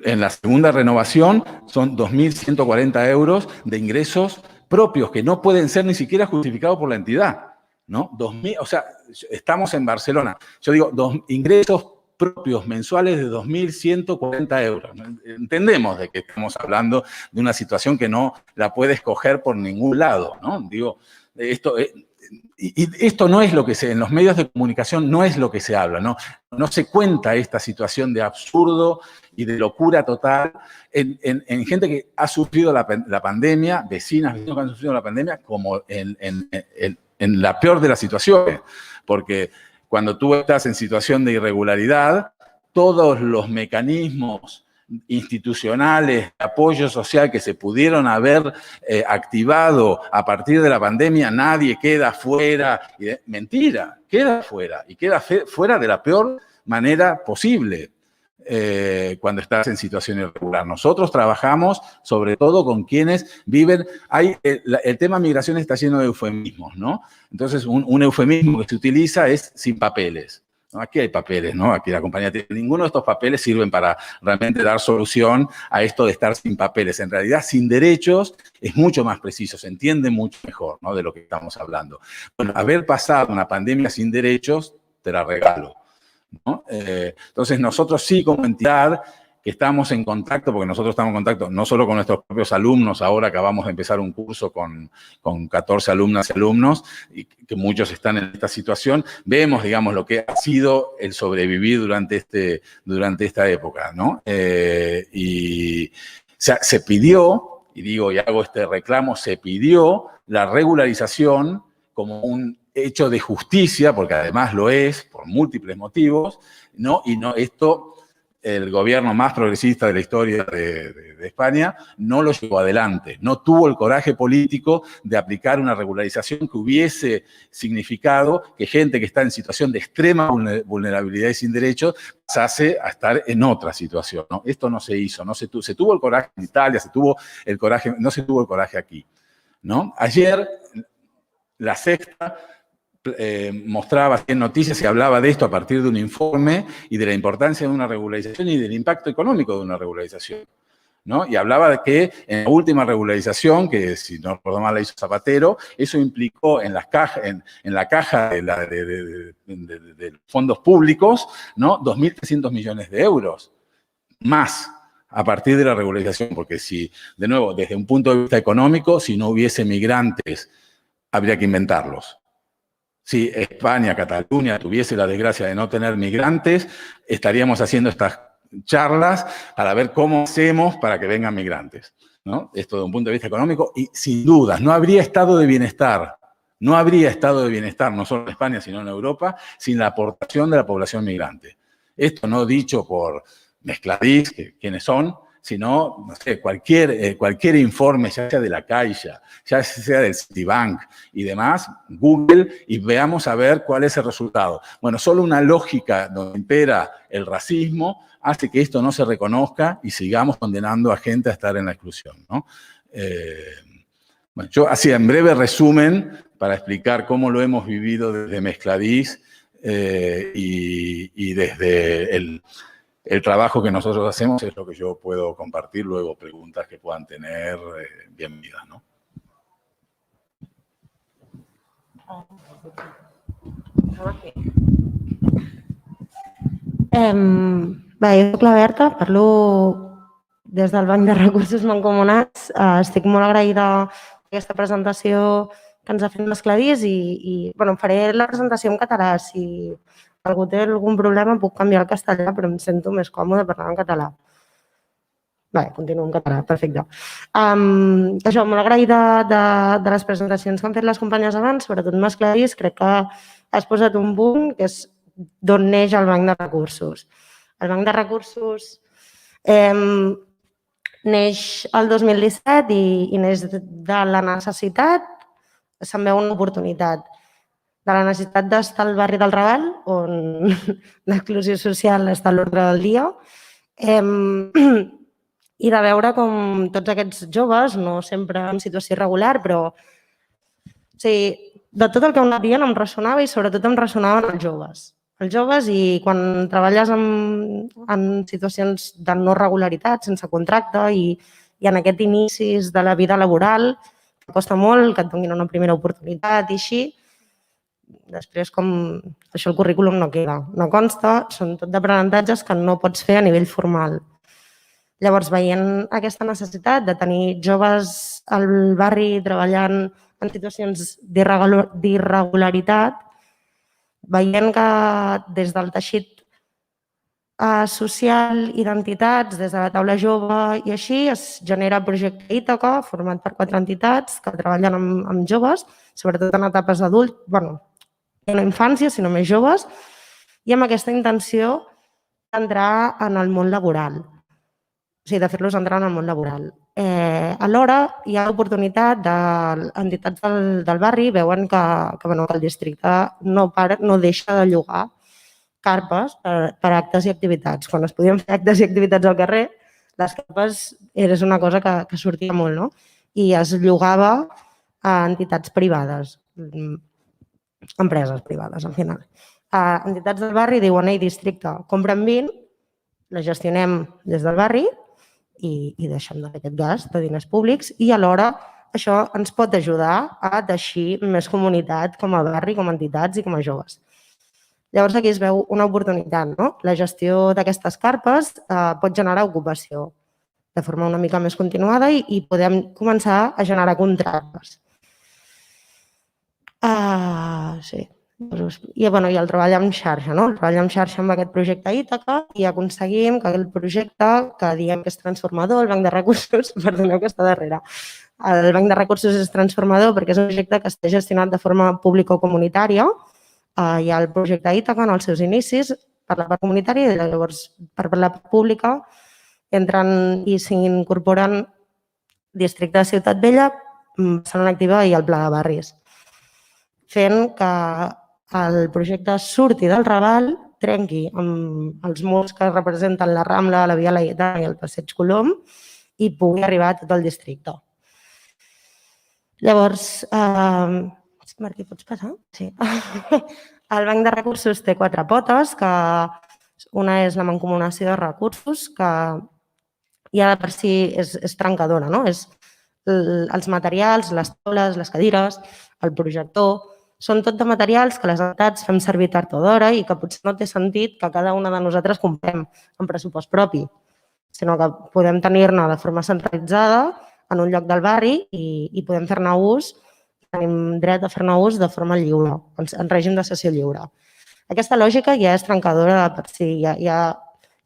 En la segunda renovación son 2.140 euros de ingresos propios, que no pueden ser ni siquiera justificados por la entidad, ¿no? 2.000, o sea, estamos en Barcelona. Yo digo, ingresos propios mensuales de 2.140 euros. Entendemos de que estamos hablando de una situación que no la puedes coger por ningún lado, ¿no? Digo, esto no es lo que en los medios de comunicación no es lo que se habla, ¿no? No se cuenta esta situación de absurdo y de locura total en gente que ha sufrido la pandemia, vecinos que han sufrido la pandemia, como en la peor de las situaciones, porque cuando tú estás en situación de irregularidad, todos los mecanismos institucionales de apoyo social que se pudieron haber activado a partir de la pandemia, nadie queda fuera. Mentira, queda fuera y queda fuera de la peor manera posible cuando estás en situación irregular. Nosotros trabajamos sobre todo con quienes viven. El tema migración está lleno de eufemismos, ¿no? Entonces, un eufemismo que se utiliza es sin papeles. Aquí hay papeles, ¿no? Aquí la compañía tiene. Ninguno de estos papeles sirven para realmente dar solución a esto de estar sin papeles. En realidad, sin derechos es mucho más preciso, se entiende mucho mejor, ¿no? De lo que estamos hablando. Bueno, haber pasado una pandemia sin derechos, te la regalo, ¿no? Entonces, nosotros sí, como entidad, que estamos en contacto, porque nosotros estamos en contacto no solo con nuestros propios alumnos, ahora acabamos de empezar un curso con 14 alumnas y alumnos, y que muchos están en esta situación, vemos, digamos, lo que ha sido el sobrevivir durante esta época, ¿no? Y se pidió, y digo, y hago este reclamo, se pidió la regularización como un hecho de justicia, porque además lo es, por múltiples motivos, ¿no? Y no, esto, el gobierno más progresista de la historia de España no lo llevó adelante, no tuvo el coraje político de aplicar una regularización que hubiese significado que gente que está en situación de extrema vulnerabilidad y sin derechos pasase a estar en otra situación, ¿no? Esto no se hizo, se tuvo el coraje en Italia, no se tuvo el coraje aquí, ¿no? Ayer, La Sexta mostraba en noticias y hablaba de esto a partir de un informe y de la importancia de una regularización y del impacto económico de una regularización, ¿no? Y hablaba de que en la última regularización, que si no recuerdo mal la hizo Zapatero, eso implicó en la caja de fondos públicos, ¿no? 2.300 millones de euros más a partir de la regularización, porque si, de nuevo, desde un punto de vista económico, si no hubiese migrantes, habría que inventarlos. Si España, Cataluña, tuviese la desgracia de no tener migrantes, estaríamos haciendo estas charlas para ver cómo hacemos para que vengan migrantes, ¿no? Esto de un punto de vista económico y sin dudas, no habría estado de bienestar, no solo en España, sino en Europa, sin la aportación de la población migrante. Esto no dicho por Mezcladís, quienes son, sino, no sé, cualquier informe, ya sea de la Caixa, ya sea del Citibank y demás, Google, y veamos a ver cuál es el resultado. Bueno, solo una lógica donde impera el racismo hace que esto no se reconozca y sigamos condenando a gente a estar en la exclusión, ¿no? Bueno, yo hacía en breve resumen para explicar cómo lo hemos vivido desde Mezcladís y desde el trabajo que nosotros hacemos es lo que yo puedo compartir, luego preguntas que puedan tener, bienvenidas, ¿no? Bé, jo soc la Berta, parlo des del Banc de Recursos Mancomunats. Estic molt agraïda d'aquesta presentació que ens ha fet Mezcladís i bueno, faré la presentació en català. Si algú té algun problema puc canviar al castellà, però em sento més còmode parlar en català. Bé, continuo en català, perfecte. Això, molt agraïda de les presentacions que han fet les companyes abans, sobretot Mezcladís, crec que has posat un punt que és d'on neix el Banc de Recursos. El Banc de Recursos neix el 2017 i neix de la necessitat, se'n veu una oportunitat, de la necessitat d'estar al barri del Raval, on l'exclusió social està a l'ordre del dia, i de veure com tots aquests joves, no sempre en situació irregular, però de tot el que hem anat dient em ressonava i sobretot em ressonaven els joves. Els joves i quan treballes en situacions de no regularitat, sense contracte i en aquest inicis de la vida laboral, que costa molt, que et donin una primera oportunitat i així, després com això el currículum no queda, no consta, són tot d'aprenentatges que no pots fer a nivell formal. Llavors, veient aquesta necessitat de tenir joves al barri treballant en situacions d'irregularitat, veient que des del teixit social i d'entitats, des de la taula jove i així, es genera el projecte Ítaca, format per 4 entitats que treballen amb joves, sobretot en etapes d'adult, bueno, no infància, sinó més joves, i amb aquesta intenció d'entrar en el món laboral, o sigui, de fer-los entrar en el món laboral. Alhora, hi ha l'oportunitat d'entitats del barri, veuen que el districte no deixa de llogar carpes per actes i activitats. Quan es podien fer actes i activitats al carrer, les carpes és una cosa que sortia molt, no? I es llogava a entitats privades, empreses privades, al final. Entitats del barri diuen, ei, districte, compra'm 20, la gestionem des del barri i deixem de fer aquest gast de diners públics i alhora això ens pot ajudar a teixir més comunitat com a barri, com a entitats i com a joves. Llavors aquí es veu una oportunitat, no? La gestió d'aquestes carpes pot generar ocupació de forma una mica més continuada i podem començar a generar contractes. Sí. I el treball en xarxa, no? El treball en xarxa amb aquest projecte Ítaca i aconseguim que el projecte, que diem que és transformador, el banc de recursos, perdoneu que està darrere, el banc de recursos és transformador perquè és un projecte que està gestionat de forma pública o comunitària. Hi ha el projecte Ítaca en els seus inicis per la part comunitària i llavors per la part pública entren i s'incorporen districte de Ciutat Vella, Barcelona Activa i el Pla de Barris, fent que el projecte surti del Raval, trenqui amb els murs que representen la Rambla, la Via Laietana i el Passeig Colom i pugui arribar a tot el districte. Llavors, Martí, pots passar? Sí. El banc de recursos té 4 potes, que una és la mancomunació de recursos, que ja de per si és trencadora, no? És els materials, les taules, les cadires, el projector, són tot de materials que les entitats fem servir tard o d'hora i que potser no té sentit que cada una de nosaltres comprem amb pressupost propi, sinó que podem tenir-ne de forma centralitzada en un lloc del barri i podem fer-ne ús, tenim dret a fer-ne ús de forma lliure, en règim de cessió lliure. Aquesta lògica ja és trencadora de per si, ja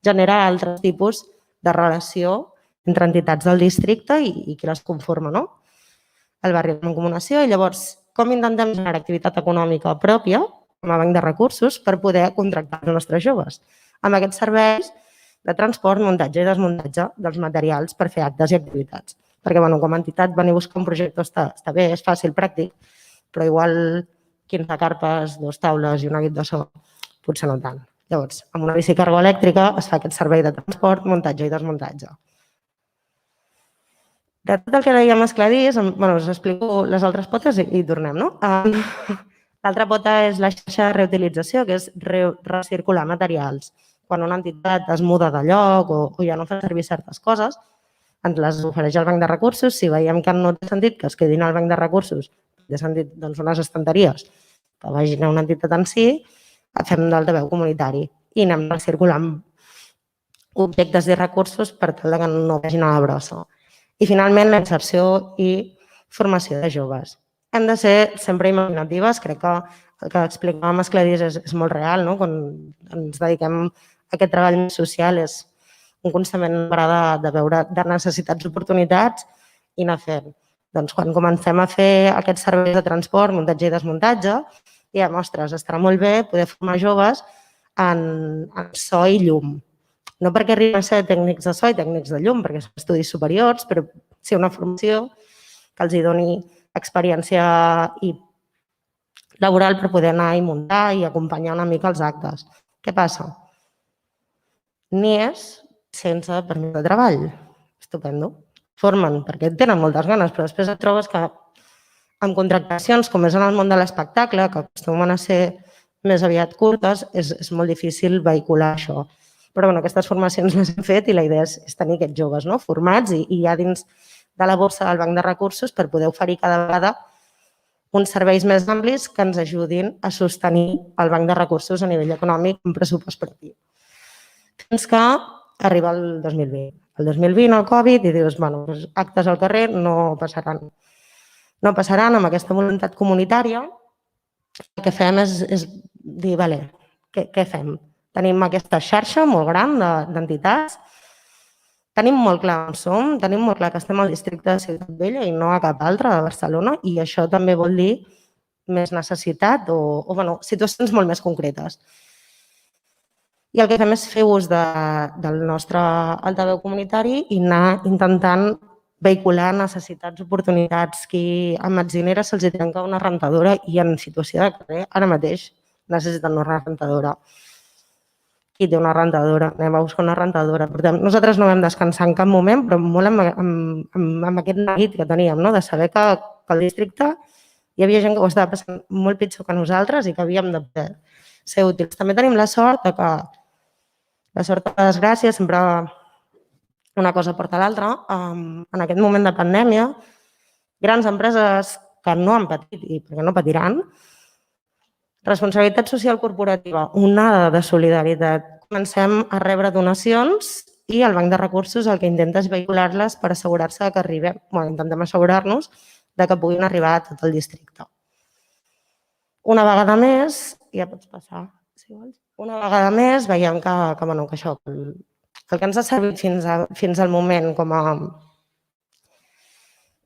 genera altres tipus de relació entre entitats del districte i qui les conforma, no? El barri de mancomunació i llavors com intentem generar activitat econòmica pròpia com a banc de recursos per poder contractar els nostres joves amb aquests serveis de transport, muntatge i desmuntatge dels materials per fer actes i activitats. Perquè com a entitat venir a buscar un projecte està bé, és fàcil, pràctic, però igual 15 carpes, 2 taules i una guit de so, potser no tant. Llavors, amb una bicicargo elèctrica es fa aquest servei de transport, muntatge i desmuntatge. De tot el que dèiem escladís, us explico les altres potes i tornem, no? L'altra pota és la xarxa de reutilització, que és recircular materials. Quan una entitat es muda de lloc o ja no fa servir certes coses, ens les ofereix el banc de recursos. Si veiem que no té sentit que es quedin al banc de recursos, té sentit unes estanteries que vagin a una entitat en si, fem d'altaveu comunitari i anem recirculant objectes i recursos per tal que no vagin a la brossa. I finalment, la inserció i formació de joves. Hem de ser sempre imaginatives, crec que el que explicàvem a Escladís és molt real, no? Quan ens dediquem a aquest treball més social és un constament de veure de necessitats i oportunitats i anar fent. Doncs quan comencem a fer aquests serveis de transport, muntatge i desmuntatge, diem, ostres, estarà molt bé poder formar joves en so i llum. No perquè arribin a ser tècnics de so i tècnics de llum, perquè són estudis superiors, però sí una formació que els doni experiència laboral per poder anar i muntar i acompanyar una mica els actes. Què passa? N'hi és sense permís de treball. Estupendo. Formen perquè tenen moltes ganes, però després et trobes que amb contractacions, com és en el món de l'espectacle, que acostumen a ser més aviat curtes, és molt difícil vehicular això. Però aquestes formacions les hem fet i la idea és tenir aquests joves formats i ja dins de la borsa del banc de recursos per poder oferir cada vegada uns serveis més amplis que ens ajudin a sostenir el banc de recursos a nivell econòmic amb pressupost propi. Fins que arriba el 2020. El 2020, el Covid, i dius, bueno, actes al carrer no passaran. No passaran amb aquesta voluntat comunitària. El que fem és dir, vale, què fem? Tenim aquesta xarxa molt gran d'entitats, tenim molt clar on som, tenim molt clar que estem al districte de Ciutat Vella i no a cap altre de Barcelona, i això també vol dir més necessitat o situacions molt més concretes. I el que fem és fer ús del nostre altaveu comunitari i anar intentant vehicular necessitats, oportunitats. Qui a Metzinera se'ls trenca una rentadora i en situació de carrer ara mateix necessiten una rentadora. Qui té una rentadora? Anem a buscar una rentadora. Per tant, nosaltres no vam descansar en cap moment, però molt amb aquest neguit que teníem, de saber que al districte hi havia gent que ho estava passant molt pitjor que nosaltres i que havíem de poder ser útils. També tenim la sort que la sort de la desgràcia, sempre una cosa porta l'altra. En aquest moment de pandèmia, grans empreses que no han patit i perquè no patiran, responsabilitat social corporativa, onada de solidaritat. Comencem a rebre donacions i el banc de recursos el que intenta és vehicular-les per assegurar-se que arribem, intentem assegurar-nos que puguin arribar a tot el districte. Una vegada més, ja pots passar, si vols, una vegada més veiem que això, el que ens ha servit fins al moment com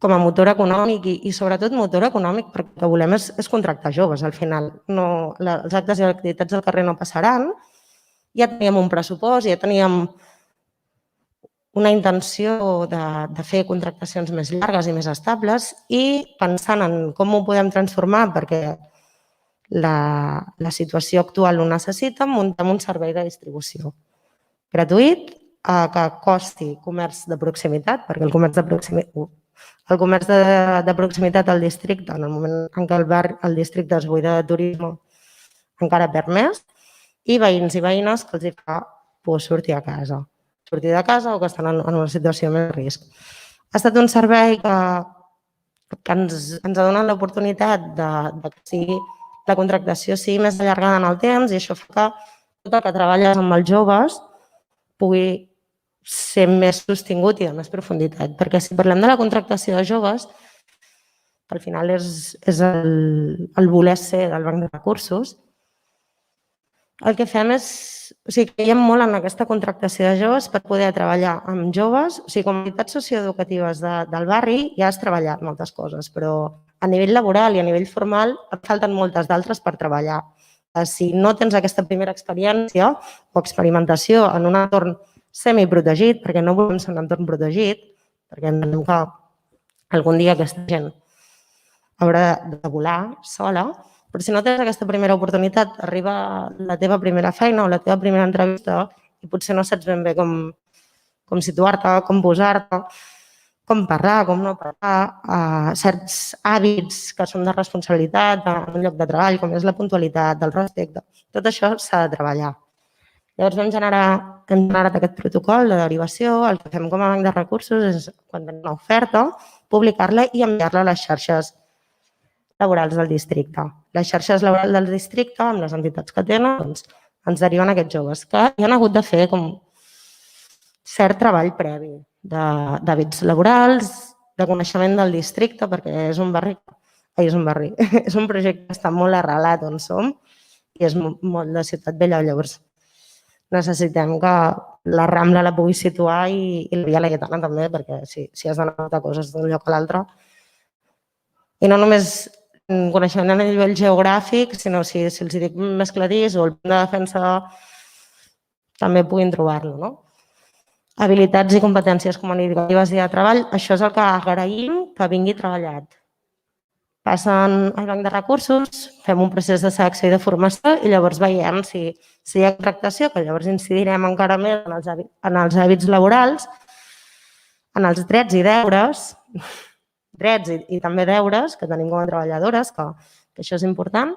a motor econòmic i sobretot motor econòmic perquè el que volem és contractar joves al final. Els actes i activitats al carrer no passaran, ja teníem un pressupost, ja teníem una intenció de fer contractacions més llargues i més estables i pensant en com ho podem transformar perquè la situació actual ho necessita, muntem un servei de distribució gratuït que costi comerç de proximitat, perquè el comerç de proximitat al districte, en el moment en què el districte es buida de turisme, encara perd més, i veïns i veïnes que els fa por sortir a casa. Sortir de casa o que estan en una situació més de risc. Ha estat un servei que ens ha donat l'oportunitat que la contractació sigui més allargada en el temps i això fa que tot el que treballes amb els joves pugui ser més sostingut i de més profunditat. Perquè si parlem de la contractació de joves, que al final és el voler ser del banc de recursos, el que fem és, creiem molt en aquesta contractació de joves per poder treballar amb joves, comunitats socioeducatives del barri ja has treballat moltes coses, però a nivell laboral i a nivell formal et falten moltes d'altres per treballar. Si no tens aquesta primera experiència o experimentació en un entorn semiprotegit, perquè no volem ser un entorn protegit, perquè entenem que algun dia aquesta gent haurà de volar sola, però si no tens aquesta primera oportunitat, arriba la teva primera feina o la teva primera entrevista i potser no saps ben bé com situar-te, com posar-te, com parlar, com no parlar, certs hàbits que són de responsabilitat en un lloc de treball, com és la puntualitat, el respecte. Tot això s'ha de treballar. Llavors hem generat aquest protocol de derivació. El que fem com a banc de recursos és, quan tenim una oferta, publicar-la i enviar-la a les xarxes laborals del districte. Les xarxes laborals del districte, amb les entitats que tenen, ens deriven aquests joves que hi han hagut de fer com cert treball previ d'hàbits laborals, de coneixement del districte, perquè és un projecte que està molt arrelat on som i és molt de Ciutat Vella. Llavors necessitem que la Rambla la pugui situar i la Via Laietana també, perquè si has d'anar a coses d'un lloc a l'altre. I no només coneixement a nivell geogràfic, sinó si els dic més clarís o el punt de defensa també puguin trobar-lo, no? Habilitats i competències comunicatives i de treball, això és el que agraïm que vingui treballat. Passen al banc de recursos, fem un procés de selecció i de formació i llavors veiem si hi ha contractació, que llavors incidirem encara més en els hàbits laborals, en els drets i deures, drets i també deures que tenim com a treballadores, que això és important,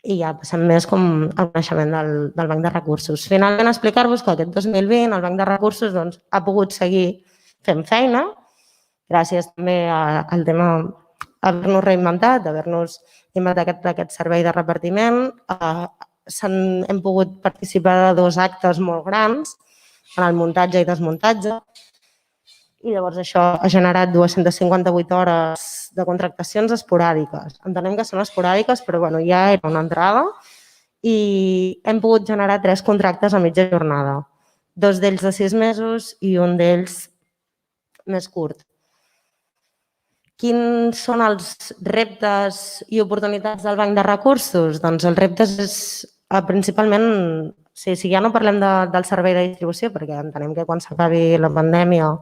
i ja passem més com al coneixement del banc de recursos. Finalment, explicar-vos que aquest 2020 el banc de recursos ha pogut seguir fent feina, gràcies també al tema haver-nos reinventat, d'haver-nos inventat aquest servei de repartiment. Hem pogut participar de 2 actes molt grans, en el muntatge i desmuntatge, i llavors això ha generat 258 hores de contractacions esporàdiques. Entenem que són esporàdiques, però bueno, ja era una entrada i hem pogut generar 3 contractes a mitja jornada, 2 d'ells de 6 mesos i un d'ells més curt. Quins són els reptes i oportunitats del Banc de Recursos? Doncs els reptes és principalment, si ja no parlem del servei de distribució, perquè entenem que quan s'acabi la pandèmia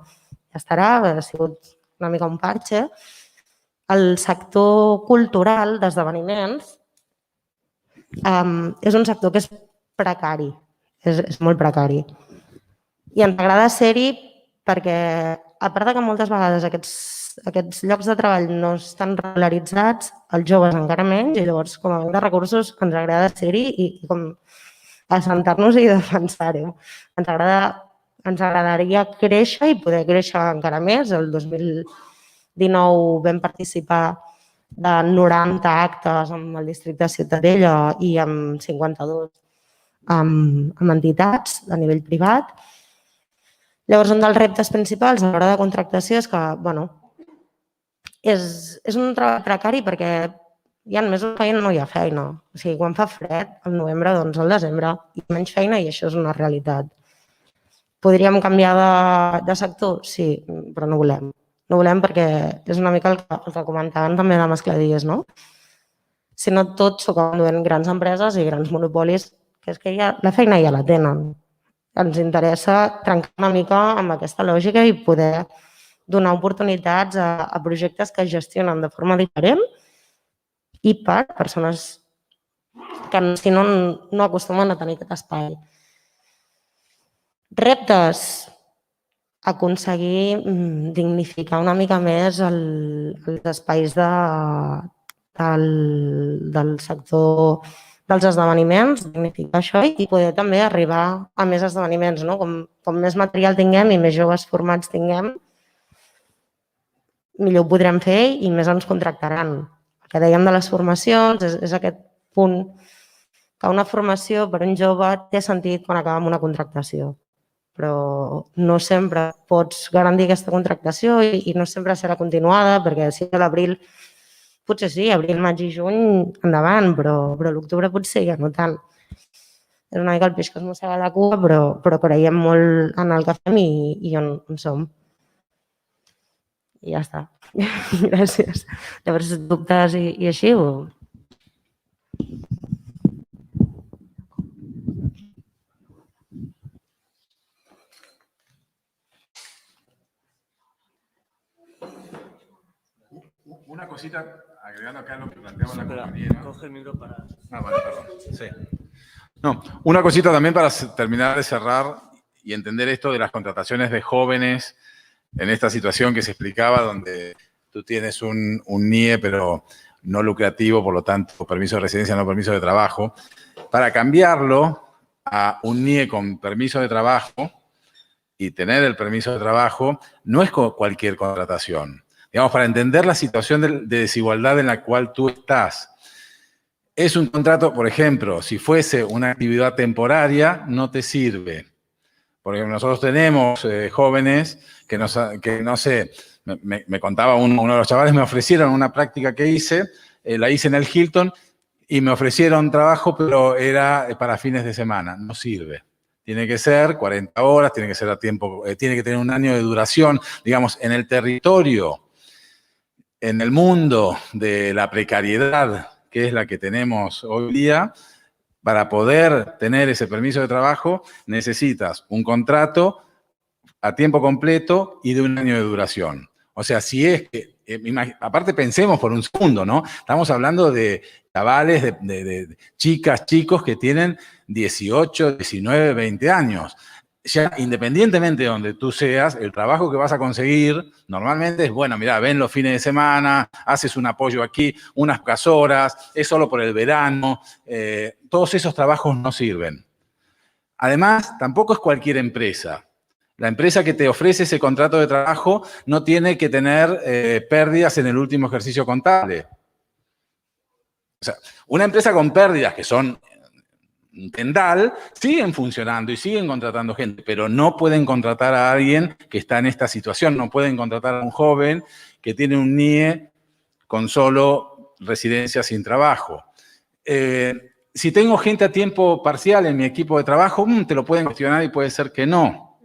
ja estarà, ha sigut una mica un parxe, el sector cultural d'esdeveniments és un sector que és precari, és molt precari. I ens agrada ser-hi perquè, a part que moltes vegades aquests llocs de treball no estan regularitzats, els joves encara menys, i llavors com a Banc de Recursos ens agrada ser-hi i com assentar-nos i defensar-ho. Ens agradaria créixer i poder créixer encara més. El 2019 vam participar de 90 actes amb el districte de Ciutadella i amb 52 amb entitats a nivell privat. Llavors, un dels reptes principals a l'hora de contractació és que, bueno, és un treball precari perquè hi ha mesos que no hi ha feina. O sigui, quan fa fred, al novembre, doncs al desembre, hi ha menys feina i això és una realitat. Podríem canviar de sector? Sí, però no volem. No volem perquè és una mica el que comentaven també de Mescladilles, no? Si no tots s'ho acaben duent grans empreses i grans monopolis, que és que la feina ja la tenen. Ens interessa trencar una mica amb aquesta lògica i poder donar oportunitats a projectes que es gestionen de forma diferent i per persones que si no acostumen a tenir aquest espai. Reptes: aconseguir dignificar una mica més els espais del sector dels esdeveniments, dignificar això i poder també arribar a més esdeveniments. Com més material tinguem i més joves formats tinguem, millor ho podrem fer i més ens contractaran. El que dèiem de les formacions és aquest punt que una formació per un jove té sentit quan acaba amb una contractació, però no sempre pots garantir aquesta contractació i no sempre serà continuada, perquè si a l'abril, potser sí, abril, maig i juny, endavant, però l'octubre potser ja no tant. És una mica el peix que es mossega la cua, però creiem molt en el que fem i on som. I ja està. Gràcies. Llavors, dubtes i així o...? Una cosita, agregando acá lo que planteaba la compañera. Coge el micro para... Vale, perdón. Sí. No, una cosita también para terminar de cerrar y entender esto de las contrataciones de jóvenes en esta situación que se explicaba, donde tú tienes un NIE, pero no lucrativo, por lo tanto, permiso de residencia, no permiso de trabajo. Para cambiarlo a un NIE con permiso de trabajo y tener el permiso de trabajo, no es cualquier contratación. Digamos, para entender la situación de desigualdad en la cual tú estás. Es un contrato, por ejemplo, si fuese una actividad temporaria, no te sirve. Porque nosotros tenemos jóvenes que no sé, me contaba uno de los chavales, me ofrecieron una práctica que hice, la hice en el Hilton y me ofrecieron trabajo, pero era para fines de semana. No sirve. Tiene que ser 40 horas, tiene que ser a tiempo, tiene que tener un año de duración. Digamos, en el territorio, en el mundo de la precariedad, que es la que tenemos hoy día, para poder tener ese permiso de trabajo, necesitas un contrato a tiempo completo y de un año de duración. O sea, si es que, aparte pensemos por un segundo, ¿no? Estamos hablando de chavales, de chicas, chicos que tienen 18, 19, 20 años. Ya independientemente de donde tú seas, el trabajo que vas a conseguir normalmente es, bueno, mira, ven los fines de semana, haces un apoyo aquí, unas pocas horas, es solo por el verano. Todos esos trabajos no sirven. Además, tampoco es cualquier empresa. La empresa que te ofrece ese contrato de trabajo no tiene que tener pérdidas en el último ejercicio contable. O sea, una empresa con pérdidas que son tendal, siguen funcionando y siguen contratando gente, pero no pueden contratar a alguien que está en esta situación, no pueden contratar a un joven que tiene un NIE con solo residencia sin trabajo. Si tengo gente a tiempo parcial en mi equipo de trabajo, te lo pueden cuestionar y puede ser que no.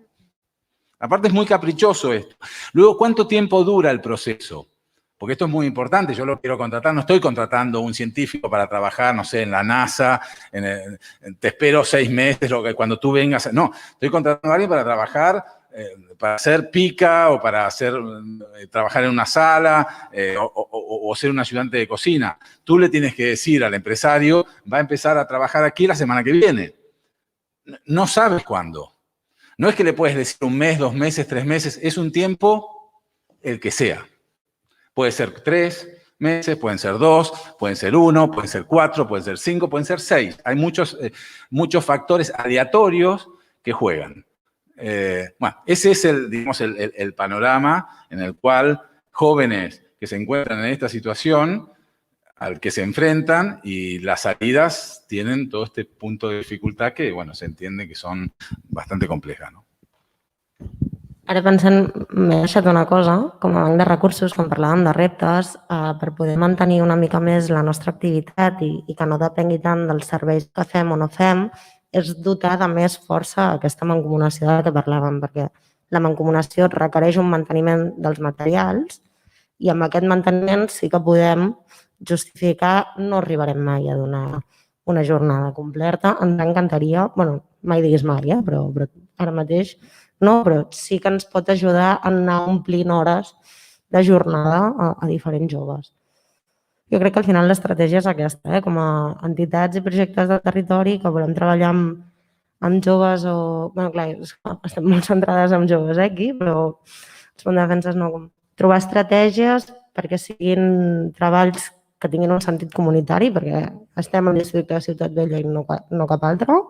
Aparte es muy caprichoso esto. Luego, ¿cuánto tiempo dura el proceso? Porque esto es muy importante, yo lo quiero contratar, no estoy contratando un científico para trabajar, no sé, en la NASA, te espero 6 meses, cuando tú vengas, no, estoy contratando a alguien para trabajar, para hacer pica o para trabajar en una sala o ser un ayudante de cocina. Tú le tienes que decir al empresario, va a empezar a trabajar aquí la semana que viene. No sabes cuándo. No es que le puedes decir 1 mes, 2 meses, 3 meses, es un tiempo el que sea. Puede ser 3 meses, pueden ser 2, pueden ser 1, pueden ser 4, pueden ser 5, pueden ser 6. Hay muchos factores aleatorios que juegan. Bueno, ese es el panorama en el cual jóvenes que se encuentran en esta situación, al que se enfrentan, y las salidas tienen todo este punto de dificultad que, bueno, se entiende que son bastante complejas, ¿no? Ara pensant, m'he deixat una cosa, com a banc de recursos, quan parlàvem de reptes, per poder mantenir una mica més la nostra activitat i que no depengui tant dels serveis que fem o no fem, és dotar de més força aquesta mancomunació de la que parlàvem, perquè la mancomunació requereix un manteniment dels materials i amb aquest manteniment sí que podem justificar, no arribarem mai a donar una jornada completa. Ens encantaria, bueno, mai diguis mai, però ara mateix no, però sí que ens pot ajudar a anar omplint hores de jornada a diferents joves. Jo crec que al final l'estratègia és aquesta, com a entitats i projectes del territori que volem treballar amb joves o... Bé, clar, estem molt centrades en joves aquí, però els fons de defenses no. Trobar estratègies perquè siguin treballs que tinguin un sentit comunitari, perquè estem al districte de Ciutat Vella i no cap altre,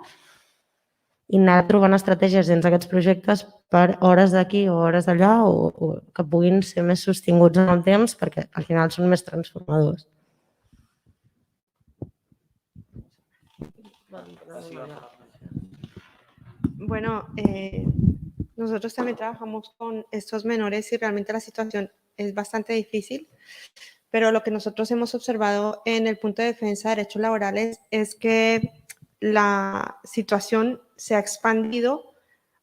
i anar trobant estratègies dins d'aquests projectes per hores d'aquí o hores d'allà o que puguin ser més sostinguts en el temps perquè al final són més transformadors. Bueno, nosotros también trabajamos con estos menores y realmente la situación es bastante difícil, pero lo que nosotros hemos observado en el punto de defensa de derechos laborales es que la situación se ha expandido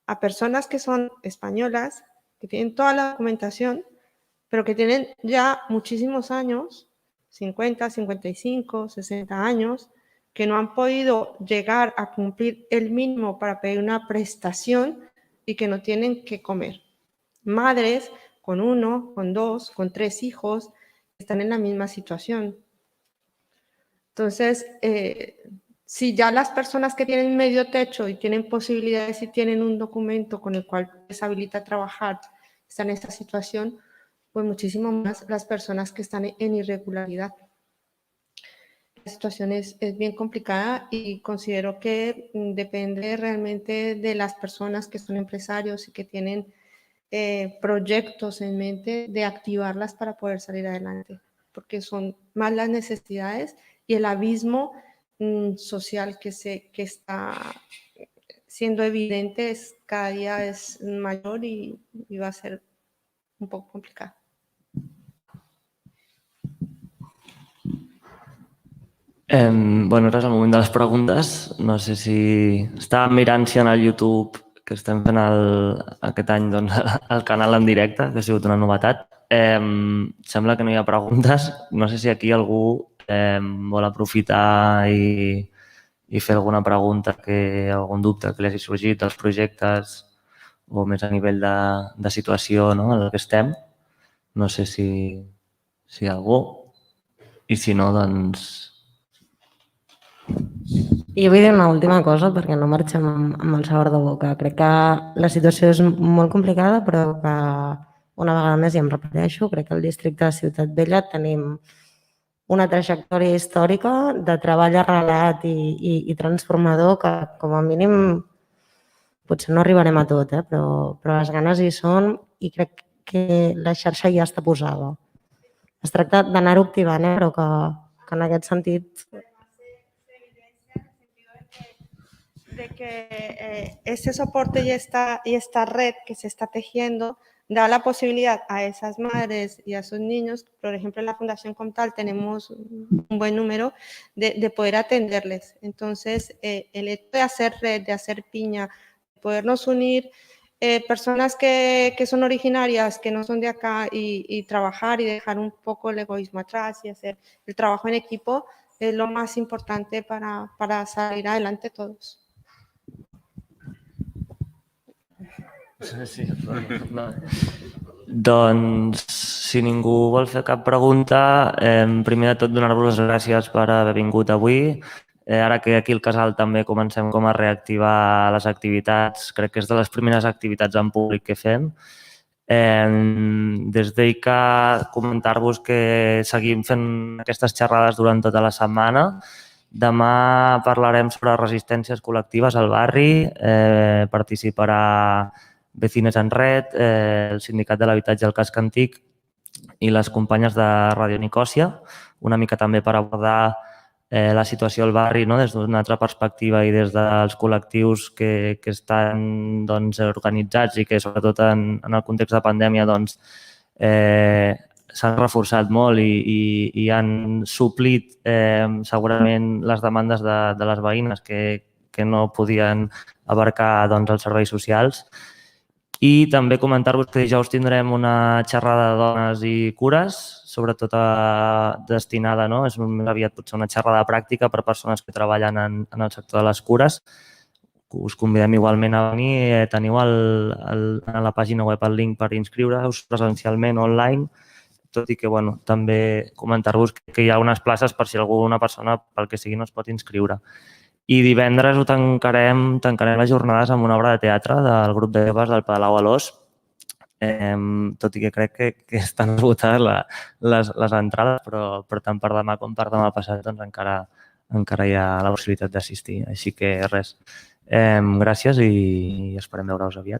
a personas que son españolas, que tienen toda la documentación, pero que tienen ya muchísimos años, 50, 55, 60 años, que no han podido llegar a cumplir el mínimo para pedir una prestación y que no tienen que comer. Madres con 1, con 2, con 3 hijos están en la misma situación. Entonces, si ya las personas que tienen medio techo y tienen posibilidades y tienen un documento con el cual les habilita a trabajar están en esta situación, pues muchísimo más las personas que están en irregularidad. La situación es bien complicada y considero que depende realmente de las personas que son empresarios y que tienen proyectos en mente de activarlas para poder salir adelante, porque son más las necesidades y el abismo social que está siendo evidente cada día es mayor y va a ser un poco complicado. Bueno, ara és el moment de les preguntes. No sé si... Estàvem mirant si en el YouTube, que estem fent aquest any el canal en directe, que ha sigut una novetat. Sembla que no hi ha preguntes. No sé si aquí algú vol aprofitar i fer alguna pregunta, algun dubte que li hagi sorgit dels projectes o més a nivell de situació en el que estem. No sé si hi ha algú. I si no, doncs... I jo vull dir una última cosa perquè no marxem amb el sabor de boca. Crec que la situació és molt complicada, però que una vegada més, i em repeteixo, crec que al districte de Ciutat Vella tenim una trajectòria històrica de treball arrelat i transformador que, com a mínim, potser no arribarem a tot, però les ganes hi són i crec que la xarxa ja està posada. Es tracta d'anar-ho activant, però que en aquest sentit... De que ese soporte y esta red que se está tejiendo da la posibilidad a esas madres y a esos niños, por ejemplo en la Fundación Comtal tenemos un buen número, de poder atenderles. Entonces, el hecho de hacer red, de hacer piña, de podernos unir, personas que son originarias, que no son de acá, y trabajar y dejar un poco el egoísmo atrás y hacer el trabajo en equipo, es lo más importante para salir adelante todos. Sí. Doncs, si ningú vol fer cap pregunta, primer de tot donar-vos les gràcies per haver vingut avui. Ara que aquí al Casal també comencem com a reactivar les activitats, crec que és de les primeres activitats en públic que fem. Des d'ICA comentar-vos que seguim fent aquestes xerrades durant tota la setmana. Demà parlarem sobre resistències col·lectives al barri, participarà Vecines en Red, el Sindicat de l'Habitatge al Casc Antic i les companyes de Ràdio Nicòsia, una mica també per abordar la situació al barri des d'una altra perspectiva i des dels col·lectius que estan organitzats i que sobretot en el context de pandèmia s'han reforçat molt i han suplit segurament les demandes de les veïnes que no podien abarcar els serveis socials. I també comentar-vos que dijous tindrem una xerrada de dones i cures, sobretot destinada, és més aviat potser una xerrada pràctica per persones que treballen en el sector de les cures. Us convidem igualment a venir, teniu a la pàgina web el link per inscriure-us presencialment o online, tot i que també comentar-vos que hi ha unes places per si alguna persona pel que sigui no es pot inscriure. I divendres ho tancarem les jornades amb una obra de teatre del grup de joves del Palau Alòs, tot i que crec que estan esgotades les entrades, però tant per demà com per demà passat encara hi ha la possibilitat d'assistir. Així que res, gràcies i esperem veure-us aviat.